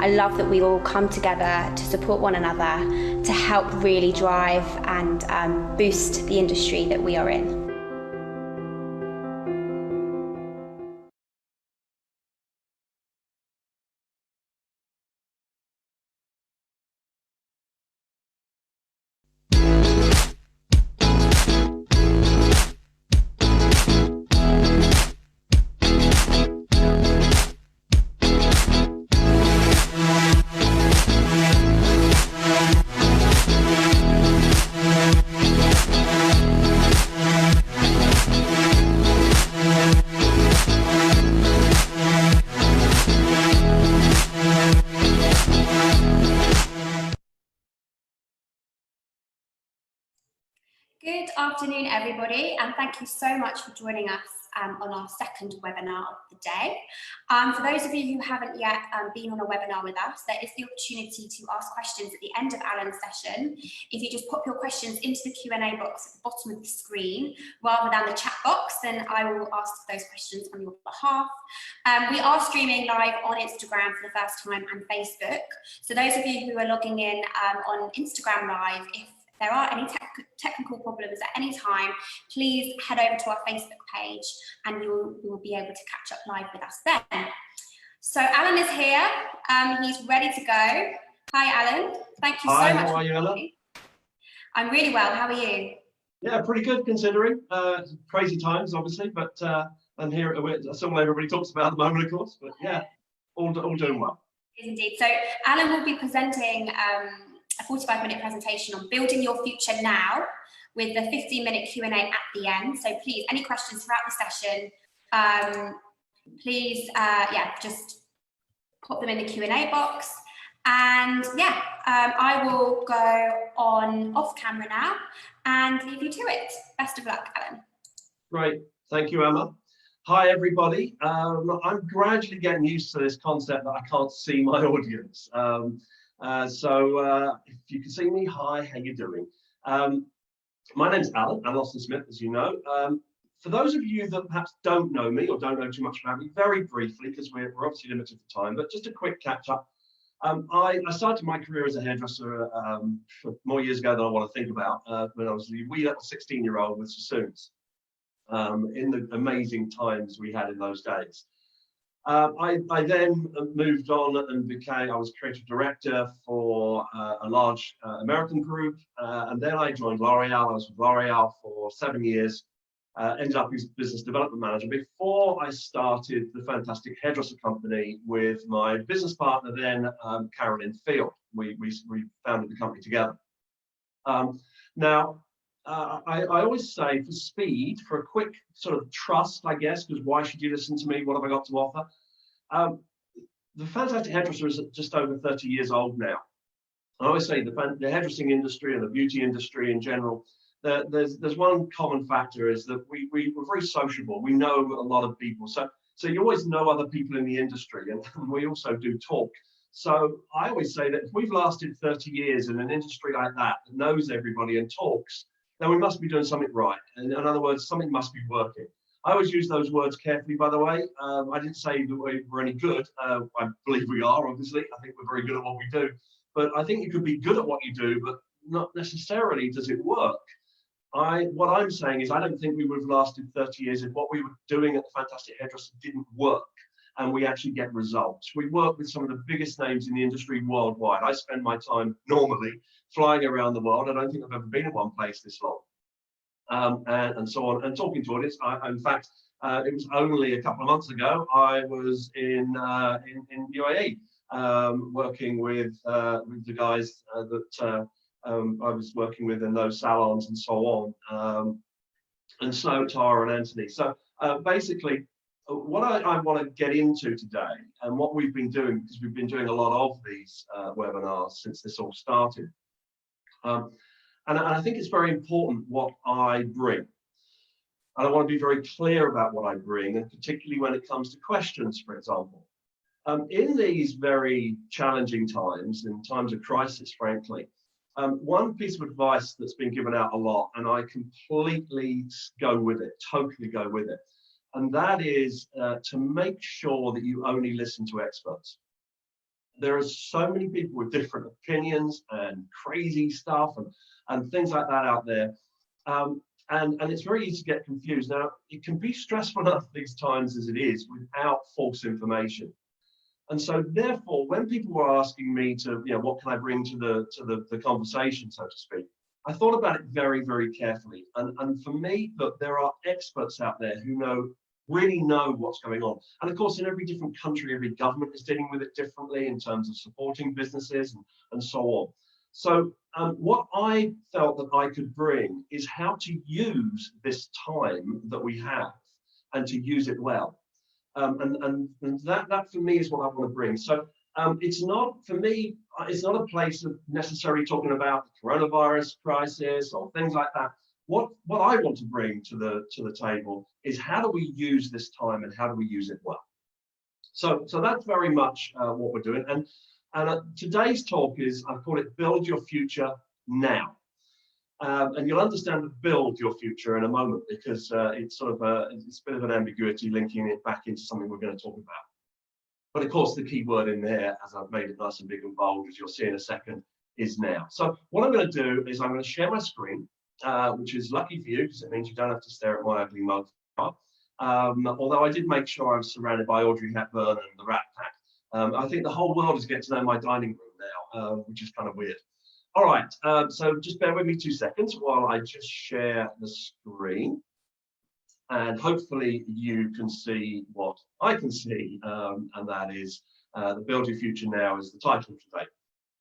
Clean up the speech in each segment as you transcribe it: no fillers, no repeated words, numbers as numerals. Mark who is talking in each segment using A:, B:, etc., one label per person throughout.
A: I love that we all come together to support one another to help really drive and boost the industry that we are in. Good afternoon, everybody, and thank you so much for joining us on our second webinar of the day. For those of you who haven't yet been on a webinar with us, there is the opportunity to ask questions at the end of Alan's session. If you just pop your questions into the Q&A box at the bottom of the screen, rather than the chat box, then I will ask those questions on your behalf. We are streaming live on Instagram for the first time and Facebook. So those of you who are logging in on Instagram Live, if there are any technical problems at any time, please head over to our Facebook page and you will be able to catch up live with us then. So Alan is here, he's ready to go. Hi Alan, thank you so much.
B: Hi, how are you, Ella?
A: I'm really well, how are you?
B: Yeah, pretty good considering. Crazy times, obviously, but I'm here, that's all everybody talks about at the moment, of course, but yeah, all doing well.
A: Indeed, so Alan will be presenting a 45-minute presentation on building your future now with the 15-minute Q&A at the end. So please, any questions throughout the session, please, just pop them in the Q&A box. And yeah, I will go on off camera now and leave you to it. Best of luck, Alan.
B: Great, thank you, Emma. Hi, everybody. I'm gradually getting used to this concept that I can't see my audience. If you can see me, hi, how you doing? My name's Alan Austin-Smith, as you know. For those of you that perhaps don't know me or don't know too much about me, very briefly, because we're obviously limited for time, but just a quick catch up. I started my career as a hairdresser more years ago than I want to think about, when I was a wee little 16-year-old with sassoons, in the amazing times we had in those days. I then moved on and I was creative director for a large American group, and then I joined L'Oreal. I was with L'Oreal for 7 years, ended up as business development manager before I started the Fantastic Hairdresser company with my business partner then, Carolyn Field. We founded the company together. I always say for speed, for a quick sort of trust, I guess, because why should you listen to me? What have I got to offer? The Fantastic Hairdresser is just over 30 years old now. I always say the hairdressing industry and the beauty industry in general, there's one common factor is that we're very sociable. We know a lot of people. So you always know other people in the industry, and we also do talk. So I always say that if we've lasted 30 years in an industry like that knows everybody and talks, then we must be doing something right. And in other words, something must be working. I always use those words carefully, by the way. I didn't say that we're any good. I believe we are, obviously. I think we're very good at what we do. But I think you could be good at what you do, but not necessarily does it work. What I'm saying is I don't think we would have lasted 30 years if what we were doing at the Fantastic Hairdresser didn't work and we actually get results. We work with some of the biggest names in the industry worldwide. I spend my time normally flying around the world. I don't think I've ever been in one place this long. And so on, and talking to audience. In fact, it was only a couple of months ago I was in UAE working with the guys that I was working with in those salons and so on, and so Tara and Anthony. So basically, what I want to get into today and what we've been doing, because we've been doing a lot of these webinars since this all started. And I think it's very important what I bring. And I want to be very clear about what I bring, and particularly when it comes to questions, for example. In these very challenging times, in times of crisis, frankly, one piece of advice that's been given out a lot, and I completely go with it, totally go with it, and that is to make sure that you only listen to experts. there are so many people with different opinions and crazy stuff and things like that out there. And it's very easy to get confused. Now, it can be stressful enough these times as it is without false information. And so therefore, when people were asking me to, what can I bring to the conversation, so to speak, I thought about it very, very carefully. And for me, look, there are experts out there who really know what's going on. And of course, in every different country, every government is dealing with it differently in terms of supporting businesses and so on. So what I felt that I could bring is how to use this time that we have and to use it well. And that for me is what I want to bring. So it's not, for me, it's not a place of necessarily talking about the coronavirus crisis or things like that. What I want to bring to the table is how do we use this time and how do we use it well? So that's very much what we're doing. And today's talk is, I call it Build Your Future Now. And you'll understand build your future in a moment, because it's sort of it's a bit of an ambiguity linking it back into something we're going to talk about. But of course, the key word in there, as I've made it nice and big and bold, as you'll see in a second, is now. So what I'm going to do is I'm going to share my screen, which is lucky for you because it means you don't have to stare at my ugly mug. Although I did make sure I was surrounded by Audrey Hepburn and the Rat Pack. I think the whole world is getting to know my dining room now, which is kind of weird. All right, so just bear with me 2 seconds while I just share the screen. And hopefully you can see what I can see, and that is the Build Your Future Now is the title today.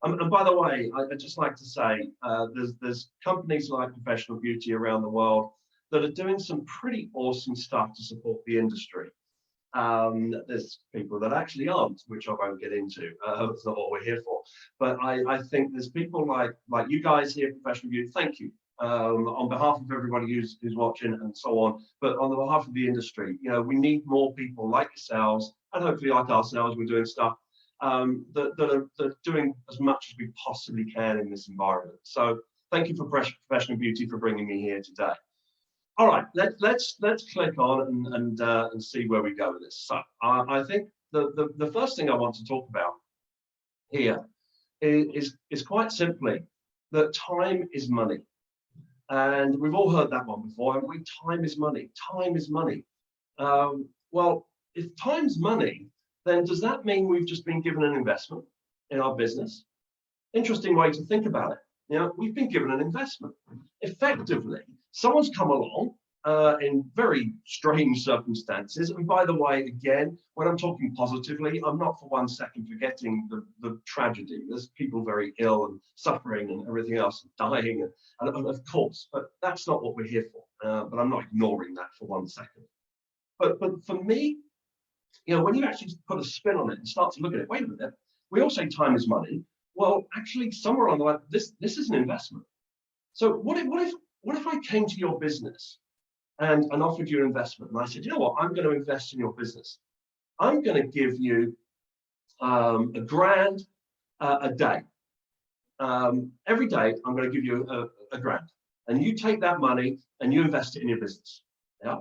B: And by the way, I'd just like to say, there's companies like Professional Beauty around the world that are doing some pretty awesome stuff to support the industry. There's people that actually aren't, which I won't get into. That's not what we're here for. But I think there's people like you guys here, Professional Beauty. Thank you on behalf of everybody who's watching and so on. But on the behalf of the industry, we need more people like yourselves and hopefully like ourselves. We're doing stuff that are doing as much as we possibly can in this environment. So thank you for Professional Beauty for bringing me here today. All right, let's click on and see where we go with this. So I think the first thing I want to talk about here is quite simply that time is money. And we've all heard that one before, haven't we? Time is money. Time is money. Well, if time's money, then does that mean we've just been given an investment in our business? Interesting way to think about it. We've been given an investment. Effectively, someone's come along in very strange circumstances. And by the way, again, when I'm talking positively, I'm not for 1 second forgetting the tragedy. There's people very ill and suffering and everything else, dying, and of course, but that's not what we're here for. But I'm not ignoring that for 1 second. But for me, when you actually put a spin on it and start to look at it, wait a minute, we all say time is money. Well, actually, somewhere on the line, this is an investment. So what if I came to your business and offered you an investment, and I said, you know what, I'm going to invest in your business. I'm going to give you $1,000 a day. Every day, I'm going to give you $1,000, and you take that money and you invest it in your business. Yeah,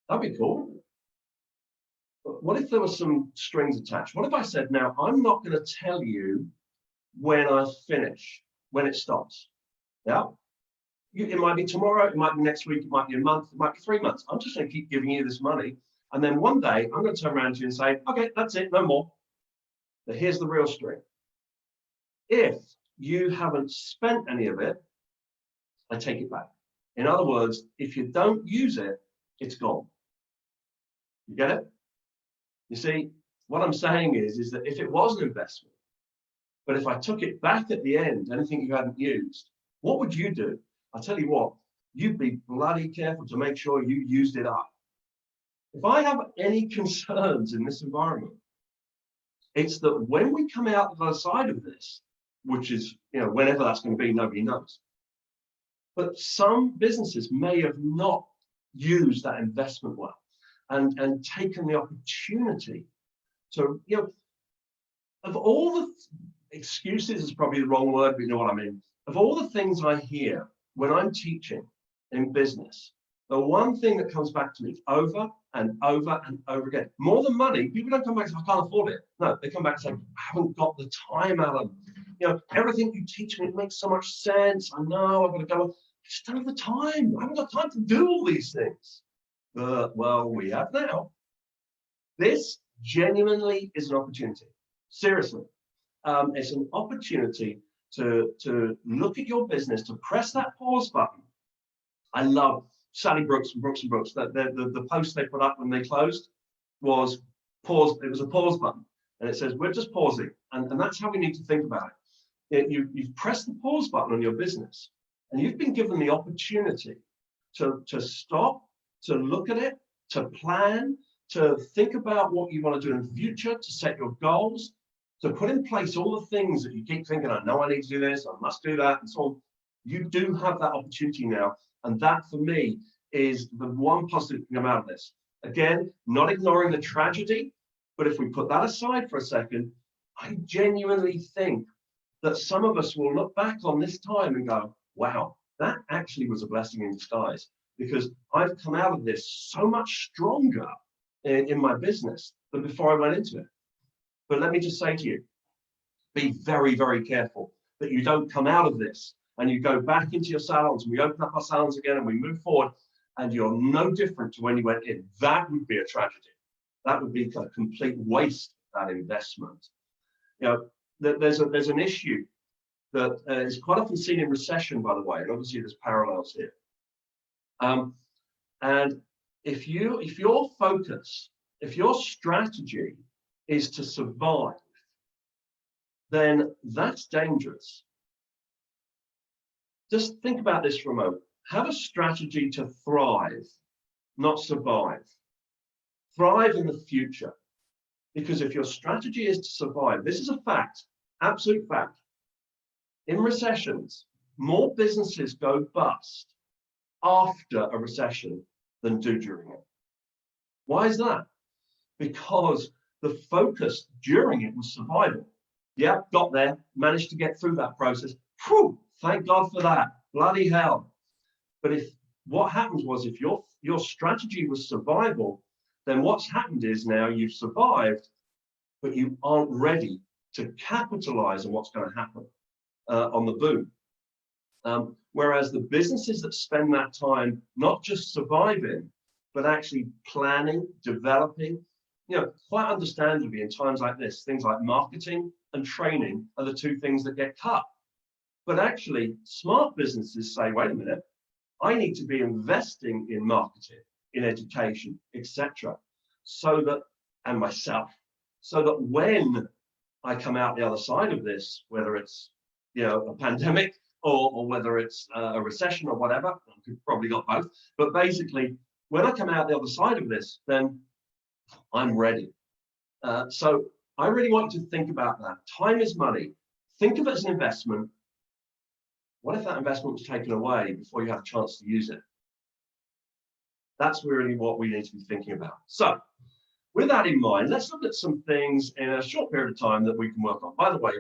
B: that'd be cool. But what if there were some strings attached? What if I said, now I'm not going to tell you when I finish, when it stops? Yeah. It might be tomorrow, it might be next week, it might be a month, it might be 3 months. I'm just going to keep giving you this money. And then one day I'm going to turn around to you and say, okay, that's it, no more. But here's the real string. If you haven't spent any of it, I take it back. In other words, if you don't use it, it's gone. You get it? You see, what I'm saying is that if it was an investment, but if I took it back at the end, anything you hadn't used, what would you do? I'll tell you what, you'd be bloody careful to make sure you used it up. If I have any concerns in this environment, it's that when we come out the other side of this, which is, whenever that's going to be, nobody knows. But some businesses may have not used that investment well and taken the opportunity to, of all the excuses is probably the wrong word, but you know what I mean. Of all the things I hear when I'm teaching in business, The one thing that comes back to me over and over and over again, more than money, people don't come back and say, I can't afford it. No, they come back and say, I haven't got the time, Alan. You know, everything you teach me, it makes so much sense. I know I've got to go. I just don't have the time. I haven't got time to do all these things. But, well, we have now. This genuinely is an opportunity. Seriously. It's an opportunity to look at your business, to press that pause button. I love Sally Brooks from Brooks and Brooks. The post they put up when they closed was pause. It was a pause button. And it says, we're just pausing. And that's how we need to think about it. You've pressed the pause button on your business, and you've been given the opportunity to stop, to look at it, to plan, to think about what you want to do in the future, to set your goals, to put in place all the things that you keep thinking, I know I need to do this, I must do that, and so on. You do have that opportunity now. And that, for me, is the one positive thing out of this. Again, not ignoring the tragedy, but if we put that aside for a second, I genuinely think that some of us will look back on this time and go, wow, that actually was a blessing in disguise, because I've come out of this so much stronger in my business than before I went into it. But let me just say to you, be very, very careful that you don't come out of this and you go back into your salons, and we open up our salons again and we move forward, and you're no different to when you went in. That would be a tragedy. That would be a complete waste of that investment. You know, there's an issue that is quite often seen in recession, by the way, and obviously there's parallels here. And if your focus, if your strategy is to survive, then that's dangerous. Just think about this for a moment. Have a strategy to thrive, not survive. Thrive in the future. Because if your strategy is to survive, this is a fact, absolute fact. In recessions, more businesses go bust after a recession than do during it. Why is that? Because the focus during it was survival. Yeah, got there, managed to get through that process. Whew, thank God for that. Bloody hell. But if what happens was, if your strategy was survival, then what's happened is now you've survived, but you aren't ready to capitalize on what's going to happen on the boom. Whereas the businesses that spend that time not just surviving, but actually planning, developing, you know, quite understandably in times like this, things like marketing and training are the two things that get cut. But actually, smart businesses say, wait a minute, I need to be investing in marketing, in education, etc. So that, and myself, so that when I come out the other side of this, whether it's, you know, a pandemic or whether it's a recession or whatever, I've probably got both, but basically, when I come out the other side of this, then I'm ready. So I really want you to think about that. Time is money. Think of it as an investment. What if that investment was taken away before you have a chance to use it? That's really what we need to be thinking about. So with that in mind, let's look at some things in a short period of time that we can work on. By the way,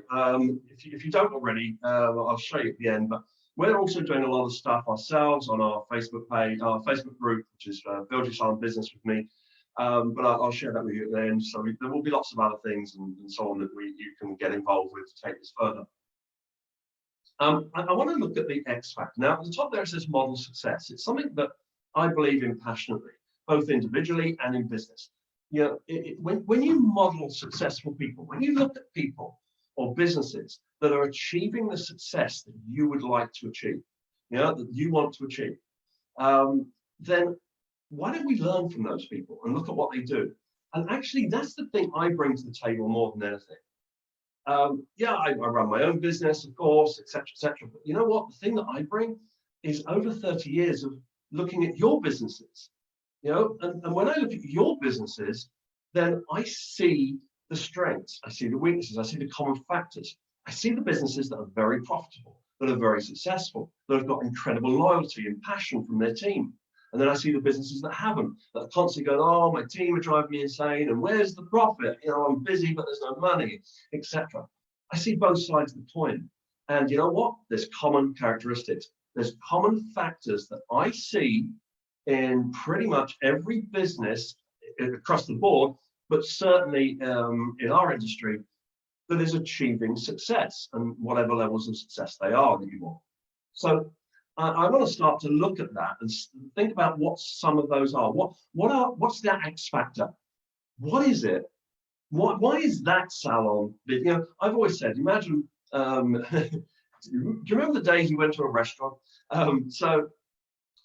B: if you don't already, I'll show you at the end, but we're also doing a lot of stuff ourselves on our Facebook page, our Facebook group, which is Build Your Salon Business with me. But I'll share that with you at the end. So there will be lots of other things and so on that you can get involved with to take this further. I want to look at the X factor. Now, at the top there it says model success. It's something that I believe in passionately, both individually and in business. You know, when you model successful people, when you look at people or businesses that are achieving the success that you would like to achieve, you know, that you want to achieve, then why don't we learn from those people and look at what they do? And actually, that's the thing I bring to the table more than anything. Yeah, I run my own business, of course, etc., etc. But you know what? The thing that I bring is over 30 years of looking at your businesses. You know, and when I look at your businesses, then I see the strengths, I see the weaknesses, I see the common factors. I see the businesses that are very profitable, that are very successful, that have got incredible loyalty and passion from their team. And then I see the businesses that haven't, that are constantly going, oh, my team are driving me insane, and where's the profit? You know, I'm busy, but there's no money, etc. I see both sides of the coin. And you know what? There's common characteristics. There's common factors that I see in pretty much every business across the board, but certainly in our industry, that is achieving success and whatever levels of success they are that you want. So I want to start to look at that and think about what some of those are. What's that X factor? What is it? Why is that salon? You know, I've always said, imagine. Do you remember the days you went to a restaurant? So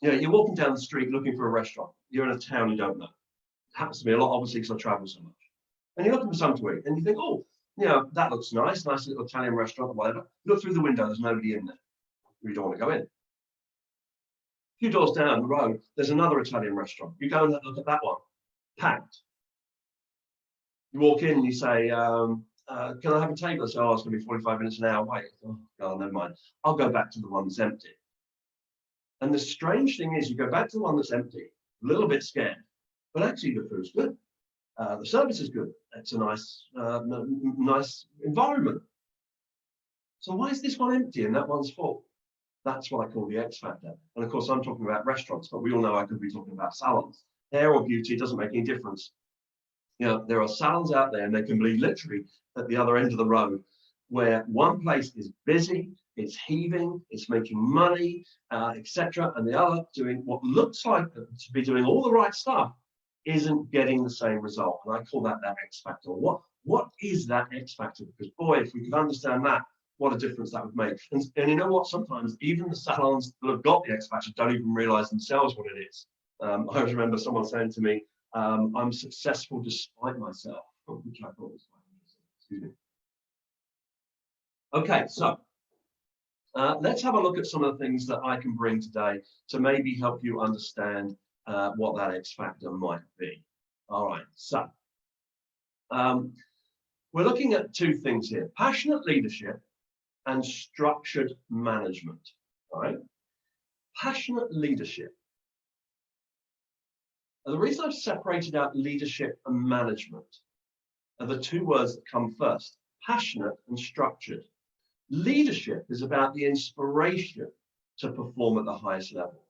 B: you know, you're walking down the street looking for a restaurant. You're in a town you don't know. It happens to me a lot, obviously, because I travel so much. And you're looking for something to eat, and you think, oh, you know, that looks nice little Italian restaurant or whatever. You look through the window, there's nobody in there. You don't want to go in. A few doors down the road, there's another Italian restaurant. You go and look at that one, packed. You walk in and you say, can I have a table? I say, oh, it's going to be 45 minutes, an hour. Wait, oh, God, never mind. I'll go back to the one that's empty. And the strange thing is, you go back to the one that's empty, a little bit scared, but actually the food's good. The service is good. It's a nice environment. So why is this one empty and that one's full? That's what I call the X factor. And of course, I'm talking about restaurants, but we all know I could be talking about salons. Hair or beauty, it doesn't make any difference. You know, there are salons out there, and they can be literally at the other end of the road, where one place is busy, it's heaving, it's making money, etc., and the other doing what looks like to be doing all the right stuff isn't getting the same result. And I call that X factor. What is that X factor? Because boy, if we could understand that, what a difference that would make. And you know what? Sometimes even the salons that have got the X factor don't even realize themselves what it is. I always remember someone saying to me, I'm successful despite myself, which I thought was quite interesting. Excuse me. Okay, so let's have a look at some of the things that I can bring today to maybe help you understand what that X factor might be. All right, so we're looking at two things here: passionate leadership and structured management. All right, passionate leadership. And the reason I've separated out leadership and management are the two words that come first: passionate and structured. Leadership is about the inspiration to perform at the highest level.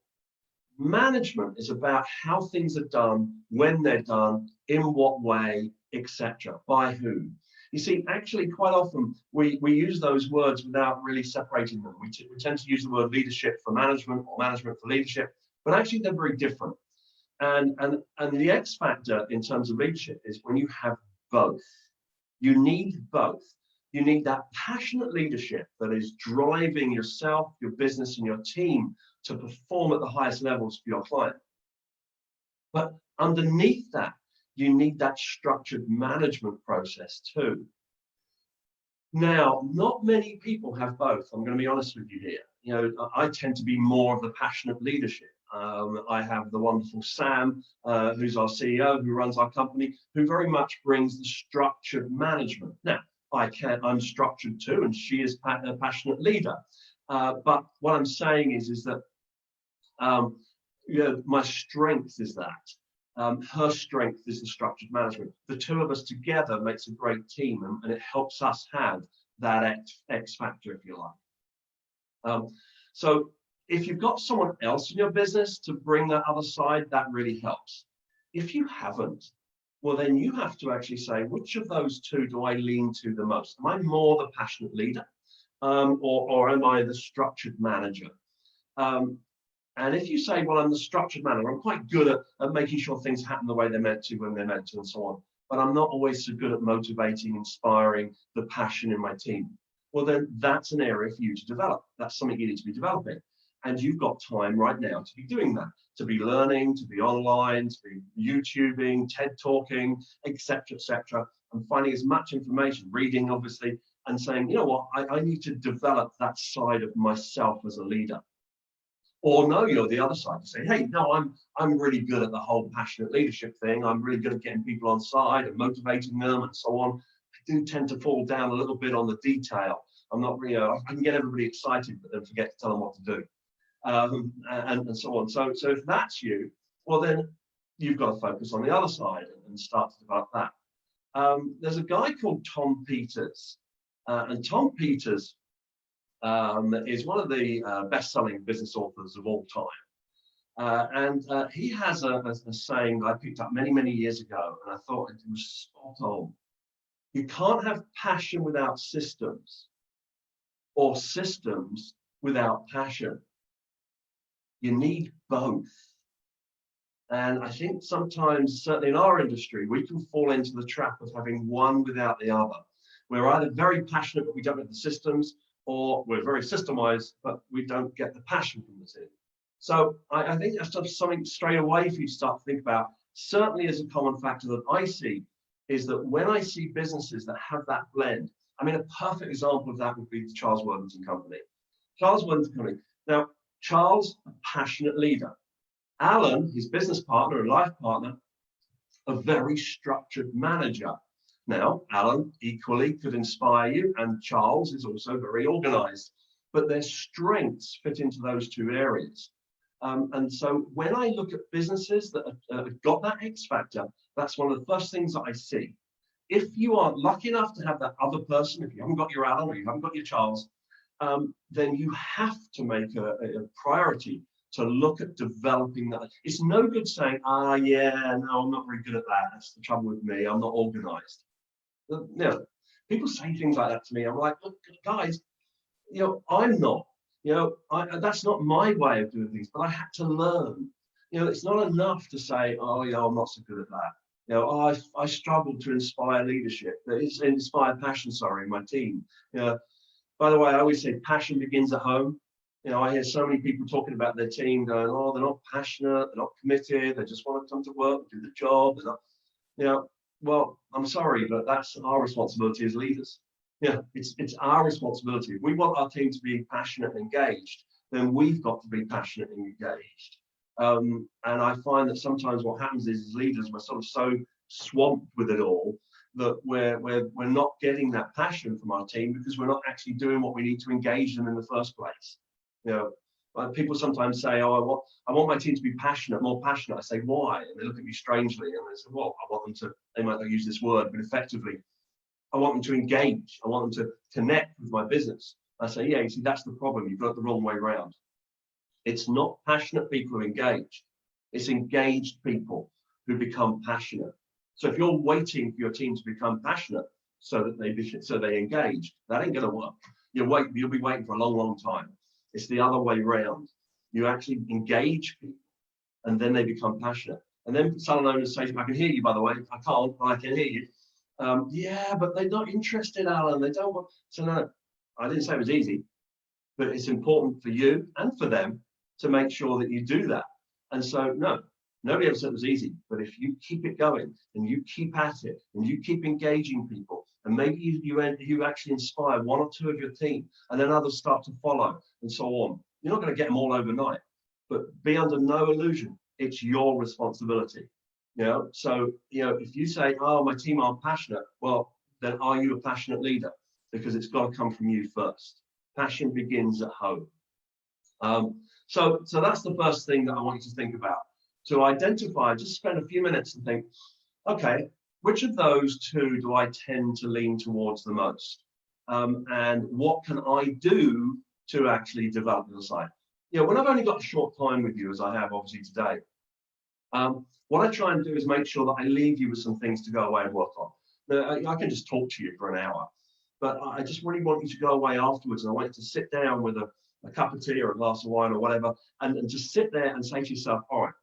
B: Management is about how things are done, when they're done, in what way, etc., by whom. You see, actually, quite often we use those words without really separating them. We tend to use the word leadership for management or management for leadership, but actually they're very different. And the X factor in terms of leadership is when you have both. You need both. You need that passionate leadership that is driving yourself, your business, and your team to perform at the highest levels for your client. But underneath that, you need that structured management process too. Now, not many people have both. I'm going to be honest with you here. You know, I tend to be more of the passionate leadership. I have the wonderful Sam, who's our CEO, who runs our company, who very much brings the structured management. Now, I'm structured too, and she is a passionate leader. But what I'm saying is that you know, my strength is that. Her strength is the structured management. The two of us together makes a great team, and it helps us have that X factor, if you like. So if you've got someone else in your business to bring that other side, that really helps. If you haven't, well, then you have to actually say, which of those two do I lean to the most? Am I more the passionate leader, or am I the structured manager? And if you say, well, I'm the structured manager, I'm quite good at making sure things happen the way they're meant to, when they're meant to, and so on, but I'm not always so good at motivating, inspiring the passion in my team. Well, then that's an area for you to develop. That's something you need to be developing. And you've got time right now to be doing that, to be learning, to be online, to be YouTubing, TED talking, etc., and finding as much information, reading, obviously, and saying, you know what, I need to develop that side of myself as a leader. Or no, you're the other side to say, hey, no, I'm really good at the whole passionate leadership thing. I'm really good at getting people on side and motivating them and so on. I do tend to fall down a little bit on the detail. I'm not really, I can get everybody excited, but then forget to tell them what to do. And so on. So if that's you, well, then you've got to focus on the other side and start to develop that. There's a guy called Tom Peters, and Tom Peters is one of the best-selling business authors of all time. He has a saying that I picked up many, many years ago, and I thought it was spot on. You can't have passion without systems, or systems without passion. You need both. And I think sometimes, certainly in our industry, we can fall into the trap of having one without the other. We're either very passionate, but we don't have the systems, or we're very systemized, but we don't get the passion from the team. So I think that's just something straight away for you to start to think about. Certainly as a common factor that I see is that when I see businesses that have that blend, I mean, a perfect example of that would be the Charles Worthington Company. Charles Worthington Company. Now, Charles, a passionate leader. Alan, his business partner and life partner, a very structured manager. Now, Alan equally could inspire you, and Charles is also very organized, but their strengths fit into those two areas. And so when I look at businesses that have got that X factor, that's one of the first things that I see. If you are lucky enough to have that other person, if you haven't got your Alan or you haven't got your Charles, then you have to make a priority to look at developing that. It's no good saying, yeah, no, I'm not very good at that. That's the trouble with me. I'm not organized. You know, people say things like that to me. I'm like, look, guys, I'm not. That's not my way of doing things, but I had to learn. It's not enough to say, oh, yeah, I'm not so good at that. I struggle to inspire leadership. It's inspire passion, in my team. By the way, I always say passion begins at home. I hear so many people talking about their team going, oh, they're not passionate, they're not committed, they just want to come to work, do the job. They're not, well, I'm sorry, but that's our responsibility as leaders. It's our responsibility. If we want our team to be passionate and engaged, then we've got to be passionate and engaged. And I find that sometimes what happens is, as leaders, we're sort of so swamped with it all that we're not getting that passion from our team because we're not actually doing what we need to engage them in the first place. People sometimes say, oh, I want my team to be passionate, more passionate. I say, why? And they look at me strangely and they say, well, I want them to, they might not use this word, but effectively, I want them to engage. I want them to connect with my business. I say, yeah, you see, that's the problem. You've got it the wrong way around. It's not passionate people who engage. It's engaged people who become passionate. So if you're waiting for your team to become passionate so they engage, that ain't going to work. You'll be waiting for a long, long time. It's the other way around. You actually engage people and then they become passionate. And then some owners say, I can hear you, by the way. I can't, but I can hear you. Yeah, but they're not interested, Alan. They don't want. So no, I didn't say it was easy, but it's important for you and for them to make sure that you do that. And so, no, nobody ever said it was easy. But if you keep it going and you keep at it and you keep engaging people, and maybe you actually inspire one or two of your team, and then others start to follow, and so on. You're not going to get them all overnight, but be under no illusion. It's your responsibility. So if you say, oh, my team aren't passionate, well, then are you a passionate leader? Because it's got to come from you first. Passion begins at home. So that's the first thing that I want you to think about. To identify, just spend a few minutes and think, okay, which of those two do I tend to lean towards the most? And what can I do to actually develop the side? When I've only got a short time with you, as I have obviously today, what I try and do is make sure that I leave you with some things to go away and work on. Now, I can just talk to you for an hour, but I just really want you to go away afterwards. And I want you to sit down with a cup of tea or a glass of wine or whatever, and just sit there and say to yourself, all right,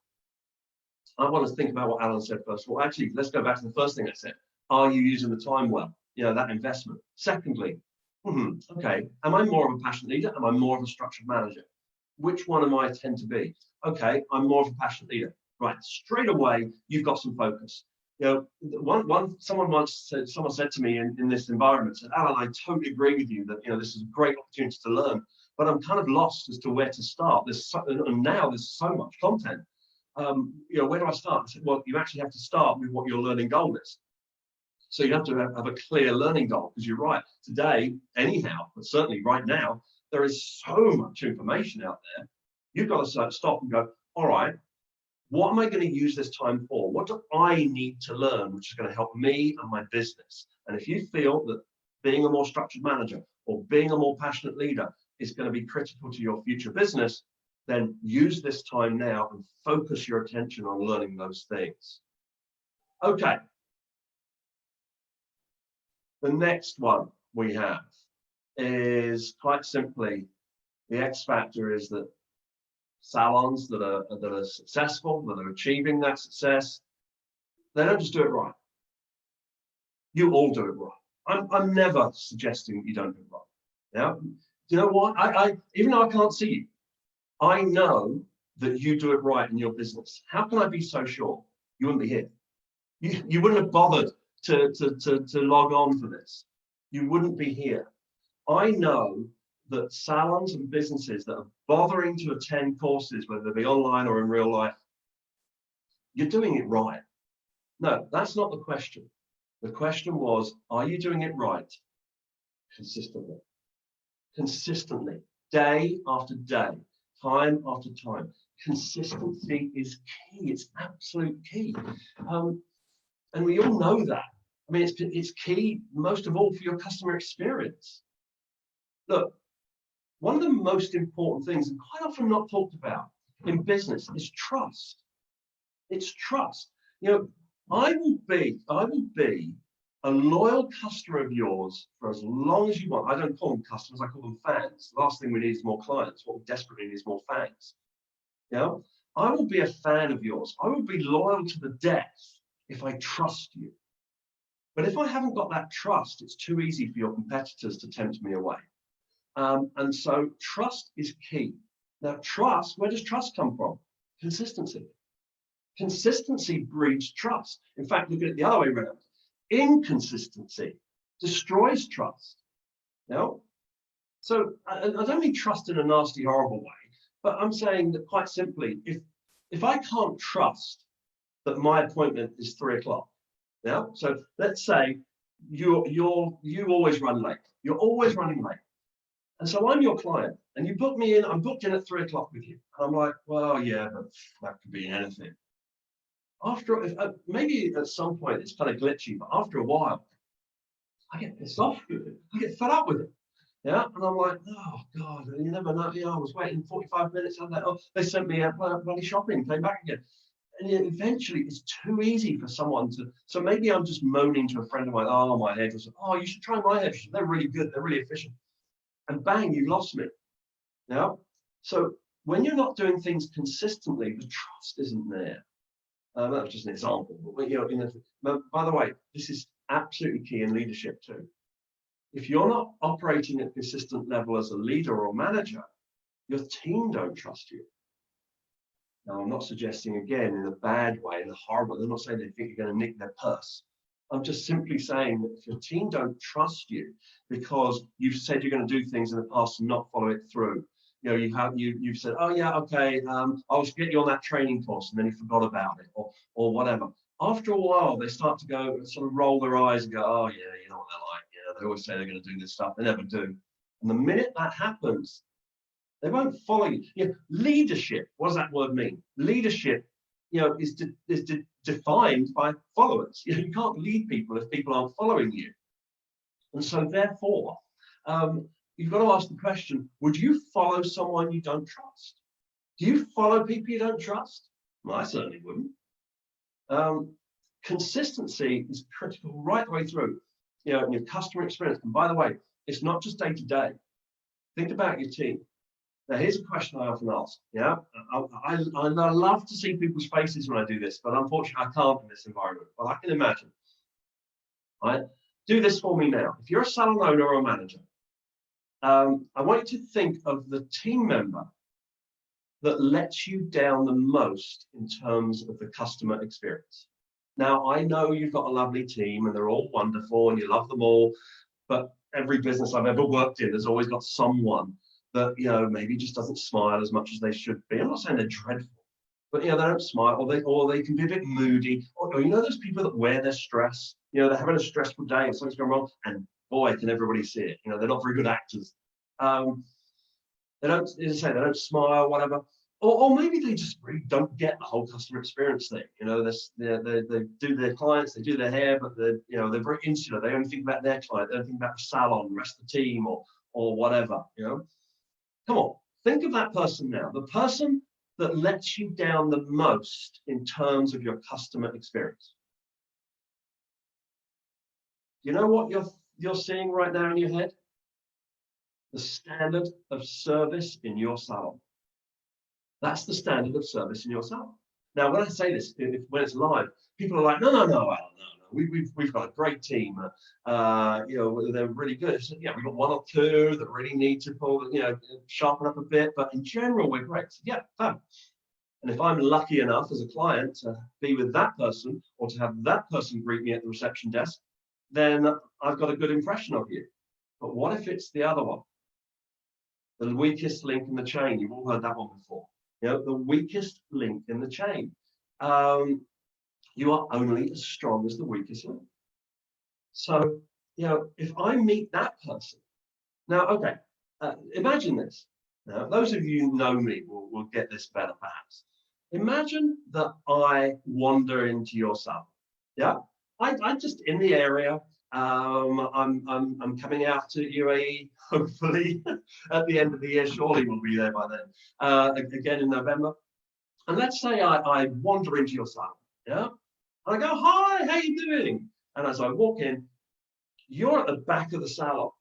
B: I want to think about what Alan said first. Well, actually, let's go back to the first thing I said. Are you using the time well? That investment. Secondly, okay, am I more of a passionate leader? Am I more of a structured manager? Which one am I tend to be? Okay, I'm more of a passionate leader. Right, straight away, you've got some focus. Someone said to me in this environment, said, Alan, I totally agree with you that this is a great opportunity to learn, but I'm kind of lost as to where to start. And now there's so much content. Where do I start? I said, well, you actually have to start with what your learning goal is. So you have to have a clear learning goal, because you're right. Today, anyhow, but certainly right now, there is so much information out there. You've got to stop and go, all right, what am I going to use this time for? What do I need to learn, which is going to help me and my business? And if you feel that being a more structured manager or being a more passionate leader is going to be critical to your future business, then use this time now and focus your attention on learning those things. Okay. The next one we have is quite simply, the X factor is that salons that are successful, that are achieving that success, they don't just do it right. You all do it right. I'm never suggesting you don't do it right. Yeah. You know what? I even though I can't see you, I know that you do it right in your business. How can I be so sure? You wouldn't be here. You wouldn't have bothered to log on for this. You wouldn't be here. I know that salons and businesses that are bothering to attend courses, whether they be online or in real life, you're doing it right. No, that's not the question. The question was, are you doing it right consistently? Consistently, day after day, time after time. Consistency is key. It's absolute key. And we all know that. I mean, it's key, most of all, for your customer experience. Look, one of the most important things, and quite often not talked about in business, is trust. It's trust. You know, I will be a loyal customer of yours for as long as you want. I don't call them customers, I call them fans. The last thing we need is more clients. What we desperately need is more fans. You know, I will be a fan of yours. I will be loyal to the death if I trust you. But if I haven't got that trust, it's too easy for your competitors to tempt me away. And so trust is key. Now, trust, where does trust come from? Consistency. Consistency breeds trust. In fact, look at it the other way around. Inconsistency destroys trust. You know? So I don't mean trust in a nasty, horrible way, but I'm saying that quite simply, if I can't trust that my appointment is 3 o'clock, yeah. So let's say you always run late. You're always running late. And so I'm your client, and you book me in. I'm booked in at 3 o'clock with you. And I'm like, well, yeah, but that could be anything. After maybe at some point it's kind of glitchy, but after a while, I get pissed off with it. I get fed up with it. Yeah, and I'm like, oh God, you never know. You know, I was waiting 45 minutes. I'm like, oh, they sent me out bloody shopping, came back again. And eventually it's too easy for someone to, so maybe I'm just moaning to a friend of mine, oh, my hairdresser, oh, you should try my hairdresser. They're really good. They're really efficient. And bang, you lost me. Yeah. So when you're not doing things consistently, the trust isn't there. That was just an example. But, you know, by the way, this is absolutely key in leadership too. If you're not operating at a consistent level as a leader or manager, your team don't trust you. Now, I'm not suggesting, again, in a bad way, in a horrible, I'm not saying they think you're going to nick their purse. I'm just simply saying that if your team don't trust you because you've said you're going to do things in the past and not follow it through, you know, you've said, oh yeah, okay, I'll get you on that training course, and then you forgot about it, or whatever. After a while, they start to go and sort of roll their eyes and go, oh yeah, you know what they're like. You know, they always say they're going to do this stuff, they never do. And the minute that happens, they won't follow you. You know, leadership, what does that word mean? Leadership, you know, is defined by followers. You know, you can't lead people if people aren't following you. And so therefore, you've got to ask the question, would you follow someone you don't trust? Do you follow people you don't trust? Well, I certainly wouldn't. Consistency is critical right the way through, you know, in your customer experience. And by the way, it's not just day to day. Think about your team. Now, here's a question I often ask. Yeah, I love to see people's faces when I do this, but unfortunately, I can't in this environment. But I can imagine. Right? Do this for me now. If you're a salon owner or a manager, I want you to think of the team member that lets you down the most in terms of the customer experience. Now, I know you've got a lovely team and they're all wonderful and you love them all, but every business I've ever worked in has always got someone that, you know, maybe just doesn't smile as much as they should be. I'm not saying they're dreadful, but, you know, they don't smile, or they can be a bit moody, or you know, those people that wear their stress, you know, they're having a stressful day and something's going wrong, and boy, can everybody see it. You know, they're not very good actors. They don't, as I say, they don't smile, whatever. Or maybe they just really don't get the whole customer experience thing. You know, they do their clients, they do their hair, but they're very insular. They only think about their client, they don't think about the salon, the rest of the team, or whatever. You know, come on, Think of that person now, the person that lets you down the most in terms of your customer experience. You know what you're seeing right now in your head? The standard of service in your salon. That's the standard of service in your salon. Now, when I say this, when it's live, people are like, no, Alan, no. We've got a great team. They're really good. So, yeah, we've got one or two that really need to sharpen up a bit, but in general, we're great. So, yeah, fine. And if I'm lucky enough as a client to be with that person or to have that person greet me at the reception desk, then I've got a good impression of you. But what if it's the other one? The weakest link in the chain. You've all heard that one before. The weakest link in the chain. You are only as strong as the weakest link. So, if I meet that person, now, okay, imagine this. Now, those of you who know me will get this better, perhaps. Imagine that I wander into your salon. Yeah, I just in the area. I'm coming out to UAE, hopefully at the end of the year. Surely we'll be there by then. Again in November. And let's say I wander into your salon. Yeah. And I go, hi, how you doing? And as I walk in, you're at the back of the salon.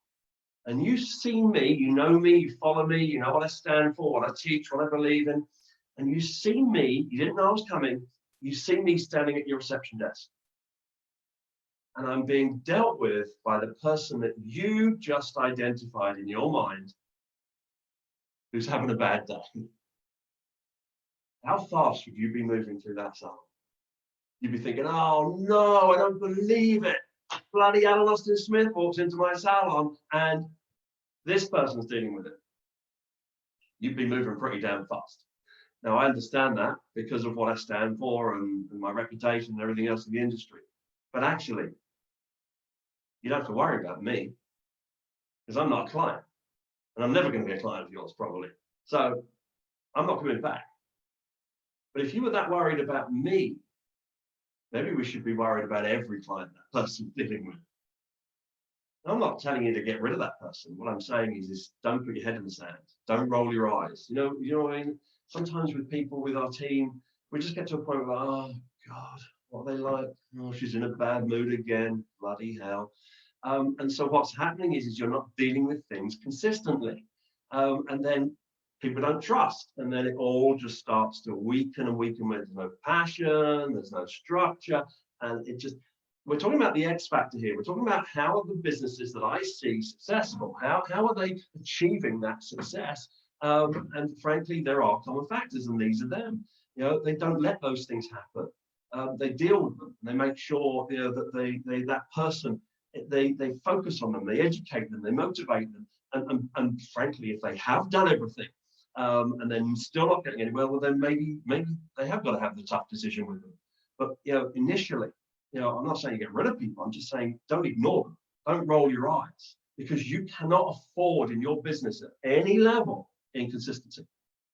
B: And you see me, you know me, you follow me, you know what I stand for, what I teach, what I believe in. And you see me, you didn't know I was coming, you see me standing at your reception desk. And I'm being dealt with by the person that you just identified in your mind who's having a bad day. How fast would you be moving through that salon? You'd be thinking, oh no, I don't believe it. Bloody Alan Austin Smith walks into my salon and this person's dealing with it. You'd be moving pretty damn fast. Now, I understand that because of what I stand for and my reputation and everything else in the industry. But actually, you don't have to worry about me because I'm not a client. And I'm never going to be a client of yours, probably. So I'm not coming back. But if you were that worried about me, maybe we should be worried about every client that person's dealing with. I'm not telling you to get rid of that person. What I'm saying is don't put your head in the sand. Don't roll your eyes. You know what I mean? Sometimes with people, with our team, we just get to a point where, oh, God, what are they like? Oh, she's in a bad mood again. Bloody hell. And so what's happening is you're not dealing with things consistently. And then people don't trust. And then it all just starts to weaken and weaken. There's no passion, there's no structure. And we're talking about the X factor here. We're talking about how are the businesses that I see successful? How are they achieving that success? And frankly, there are common factors, and these are them. They don't let those things happen. They deal with them. And they make sure that that person, they focus on them, they educate them, they motivate them. And frankly, if they have done everything and then still not getting anywhere, well, then maybe they have got to have the tough decision with them. But initially, I'm not saying get rid of people. I'm just saying don't ignore them. Don't roll your eyes, because you cannot afford in your business at any level inconsistency.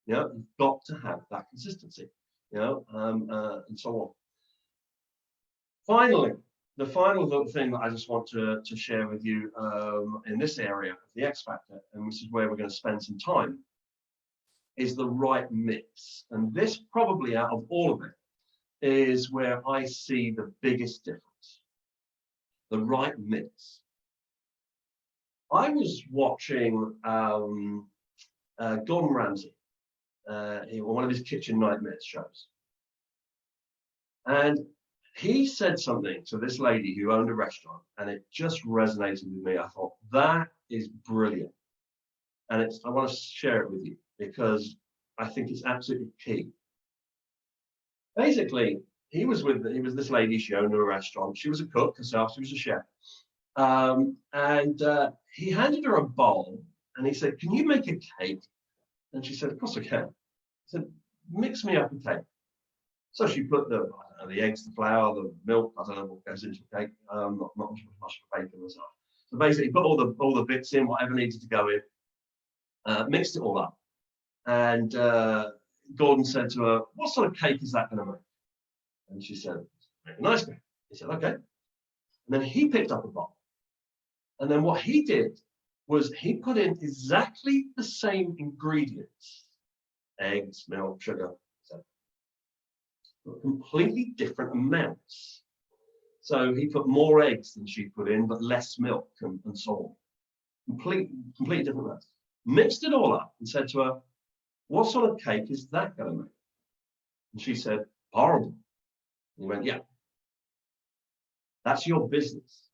B: You've got to have that consistency. And so on. Finally, the final little thing that I just want to share with you in this area of the X factor, and this is where we're going to spend some time, is the right mix. And this probably out of all of it is where I see the biggest difference. The right mix. I was watching Gordon Ramsay, one of his Kitchen Nightmares shows. And he said something to this lady who owned a restaurant, and it just resonated with me. I thought, that is brilliant. And I want to share it with you because I think it's absolutely key. Basically, he was this lady, she owned a restaurant. She was a cook herself, she was a chef. And he handed her a bowl and he said, can you make a cake? And she said, of course I can. He said, mix me up a cake. So she put the eggs, the flour, the milk, I don't know what goes into a cake, not much bacon and stuff. So basically put all the bits in, whatever needed to go in, mixed it all up. And Gordon said to her, what sort of cake is that going to make? And she said, make a nice cake. He said, okay. And then he picked up a bowl. And then what he did was he put in exactly the same ingredients, eggs, milk, sugar, etc., but completely different amounts. So he put more eggs than she put in, but less milk and so on. Completely different amounts. Mixed it all up and said to her, what sort of cake is that going to make? And she said, horrible. And he went, yeah, that's your business.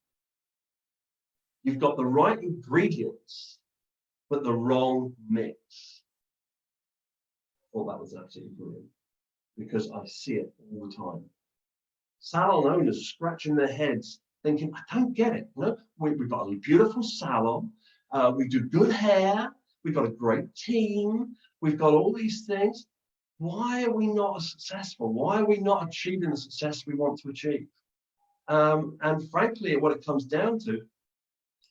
B: You've got the right ingredients, but the wrong mix. I thought that was absolutely brilliant because I see it all the time. Salon owners scratching their heads thinking, I don't get it. You know, we've got a beautiful salon. We do good hair. We've got a great team. We've got all these things. Why are we not as successful? Why are we not achieving the success we want to achieve? And frankly, what it comes down to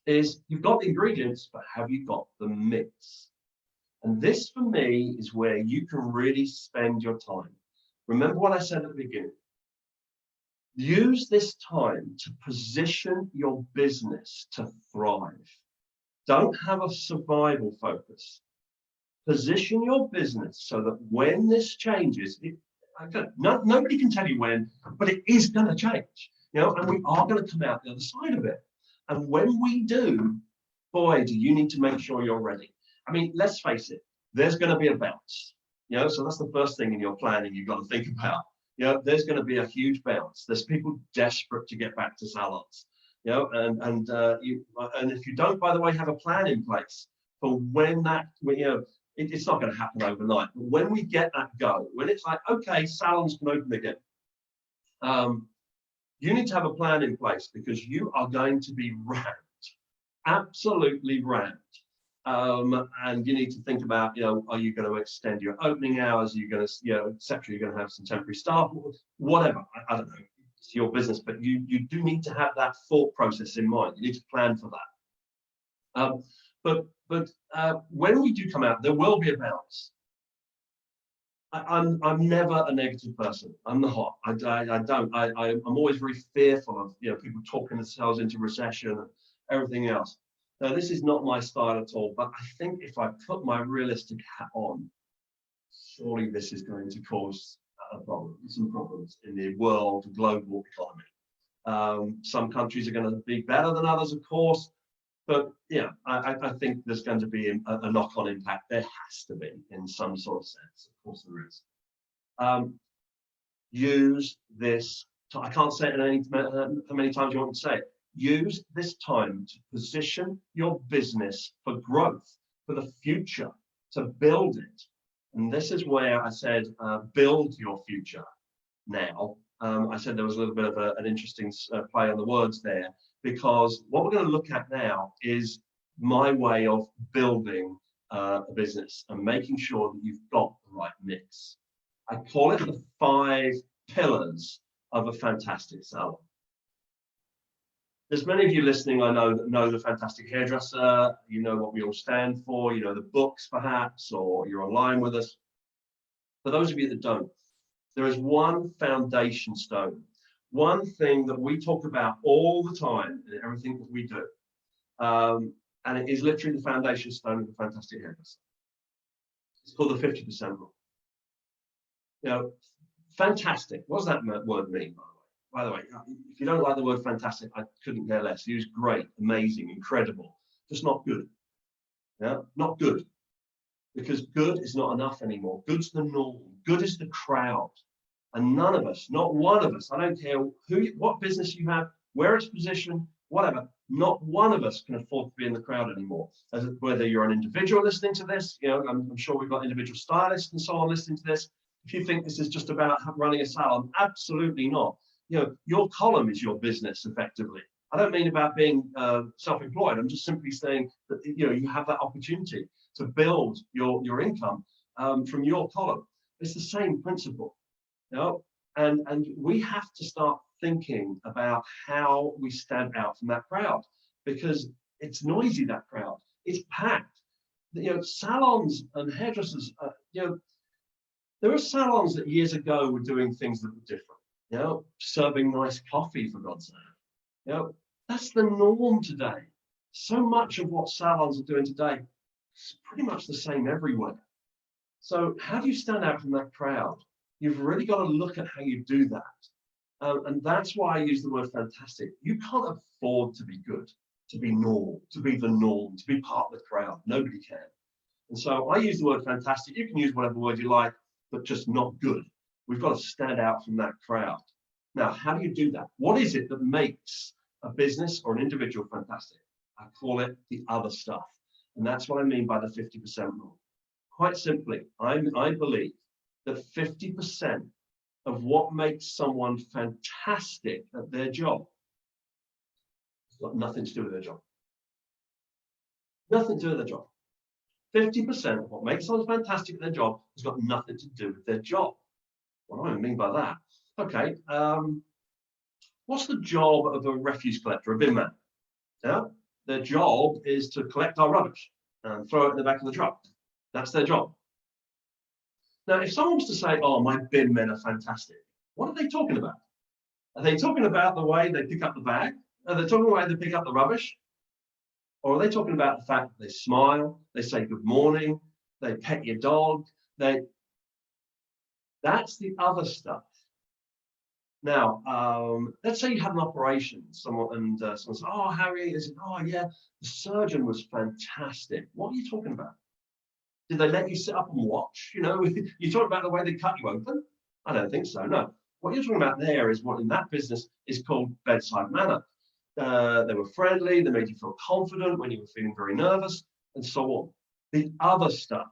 B: is you've got the ingredients, but have you got the mix? And this, for me, is where you can really spend your time. Remember what I said at the beginning. Use this time to position your business to thrive. Don't have a survival focus. Position your business so that when this changes, nobody can tell you when, but it is going to change. You know, and we are going to come out the other side of it. And when we do, boy, do you need to make sure you're ready. I mean, let's face it, there's going to be a bounce. You know, so that's the first thing in your planning you've got to think about. You know, there's going to be a huge bounce. There's people desperate to get back to salons. You know, and if you don't, by the way, have a plan in place for when that, you know, it's not going to happen overnight. But when we get that go, when it's like, okay, salons can open again, you need to have a plan in place because you are going to be rammed, absolutely rammed. And you need to think about, you know, are you going to extend your opening hours? Are you going to, you know, etc. You're going to have some temporary staff, whatever. I don't know. It's your business, but you do need to have that thought process in mind. You need to plan for that. But when we do come out, there will be a bounce. I'm never a negative person. I'm not. I'm always very fearful of, you know, people talking themselves into recession and everything else. Now, this is not my style at all. But I think if I put my realistic hat on, surely this is going to cause some problems in the world global economy. Some countries are going to be better than others, of course. But yeah, I think there's going to be a knock-on impact. There has to be, in some sort of sense. Of course, there is. Use this. I can't say it how many times you want to say it. Use this time to position your business for growth, for the future, to build it. And this is where I said, build your future now. I said there was a little bit of an interesting play on the words there, because what we're going to look at now is my way of building a business and making sure that you've got the right mix. I call it the 5 pillars of a fantastic salon. There's many of you listening, I know, that know the Fantastic Hairdresser. You know what we all stand for. You know the books, perhaps, or you're online with us. For those of you that don't, there is one foundation stone, one thing that we talk about all the time in everything that we do. And it is literally the foundation stone of the Fantastic Hairdresser. It's called the 50% rule. You know, fantastic. What does that word mean, by the way? If you don't like the word fantastic, I couldn't care less. Use great, amazing, incredible, just not good. Yeah, not good. Because good is not enough anymore. Good's the norm. Good is the crowd. And none of us, not one of us, I don't care what business you have, where it's positioned, whatever, not one of us can afford to be in the crowd anymore. Whether you're an individual listening to this, you know, I'm sure we've got individual stylists and so on listening to this. If you think this is just about running a salon, absolutely not. You know, your column is your business effectively. I don't mean about being self-employed. I'm just simply saying that, you know, you have that opportunity to build your income from your column. It's the same principle, you know, and we have to start thinking about how we stand out from that crowd, because it's noisy, that crowd. It's packed. You know, salons and hairdressers, you know, there are salons that years ago were doing things that were different, you know, serving nice coffee, for God's sake. You know, that's the norm today. So much of what salons are doing today is pretty much the same everywhere. So how do you stand out from that crowd? You've really got to look at how you do that. And that's why I use the word fantastic. You can't afford to be good, to be normal, to be the norm, to be part of the crowd. Nobody can. And so I use the word fantastic. You can use whatever word you like, but just not good. We've got to stand out from that crowd. Now, how do you do that? What is it that makes a business or an individual fantastic? I call it the other stuff. And that's what I mean by the 50% rule. Quite simply, I believe that 50% of what makes someone fantastic at their job has got nothing to do with their job. Nothing to do with their job. 50% of what makes someone fantastic at their job has got nothing to do with their job. What do I mean by that? Okay, what's the job of a refuse collector, a bin man? Yeah, their job is to collect our rubbish and throw it in the back of the truck. That's their job. Now, if someone was to say, oh, my bin men are fantastic, what are they talking about? Are they talking about the way they pick up the bag? Are they talking about the way they pick up the rubbish? Or are they talking about the fact that they smile, they say good morning, they pet your dog? That's the other stuff. Now, let's say you had an operation, someone says, oh, Harry, is it? Oh, yeah, the surgeon was fantastic. What are you talking about? Did they let you sit up and watch? You know, you're talking about the way they cut you open? I don't think so, no. What you're talking about there is what in that business is called bedside manner. They were friendly, they made you feel confident when you were feeling very nervous, and so on. The other stuff,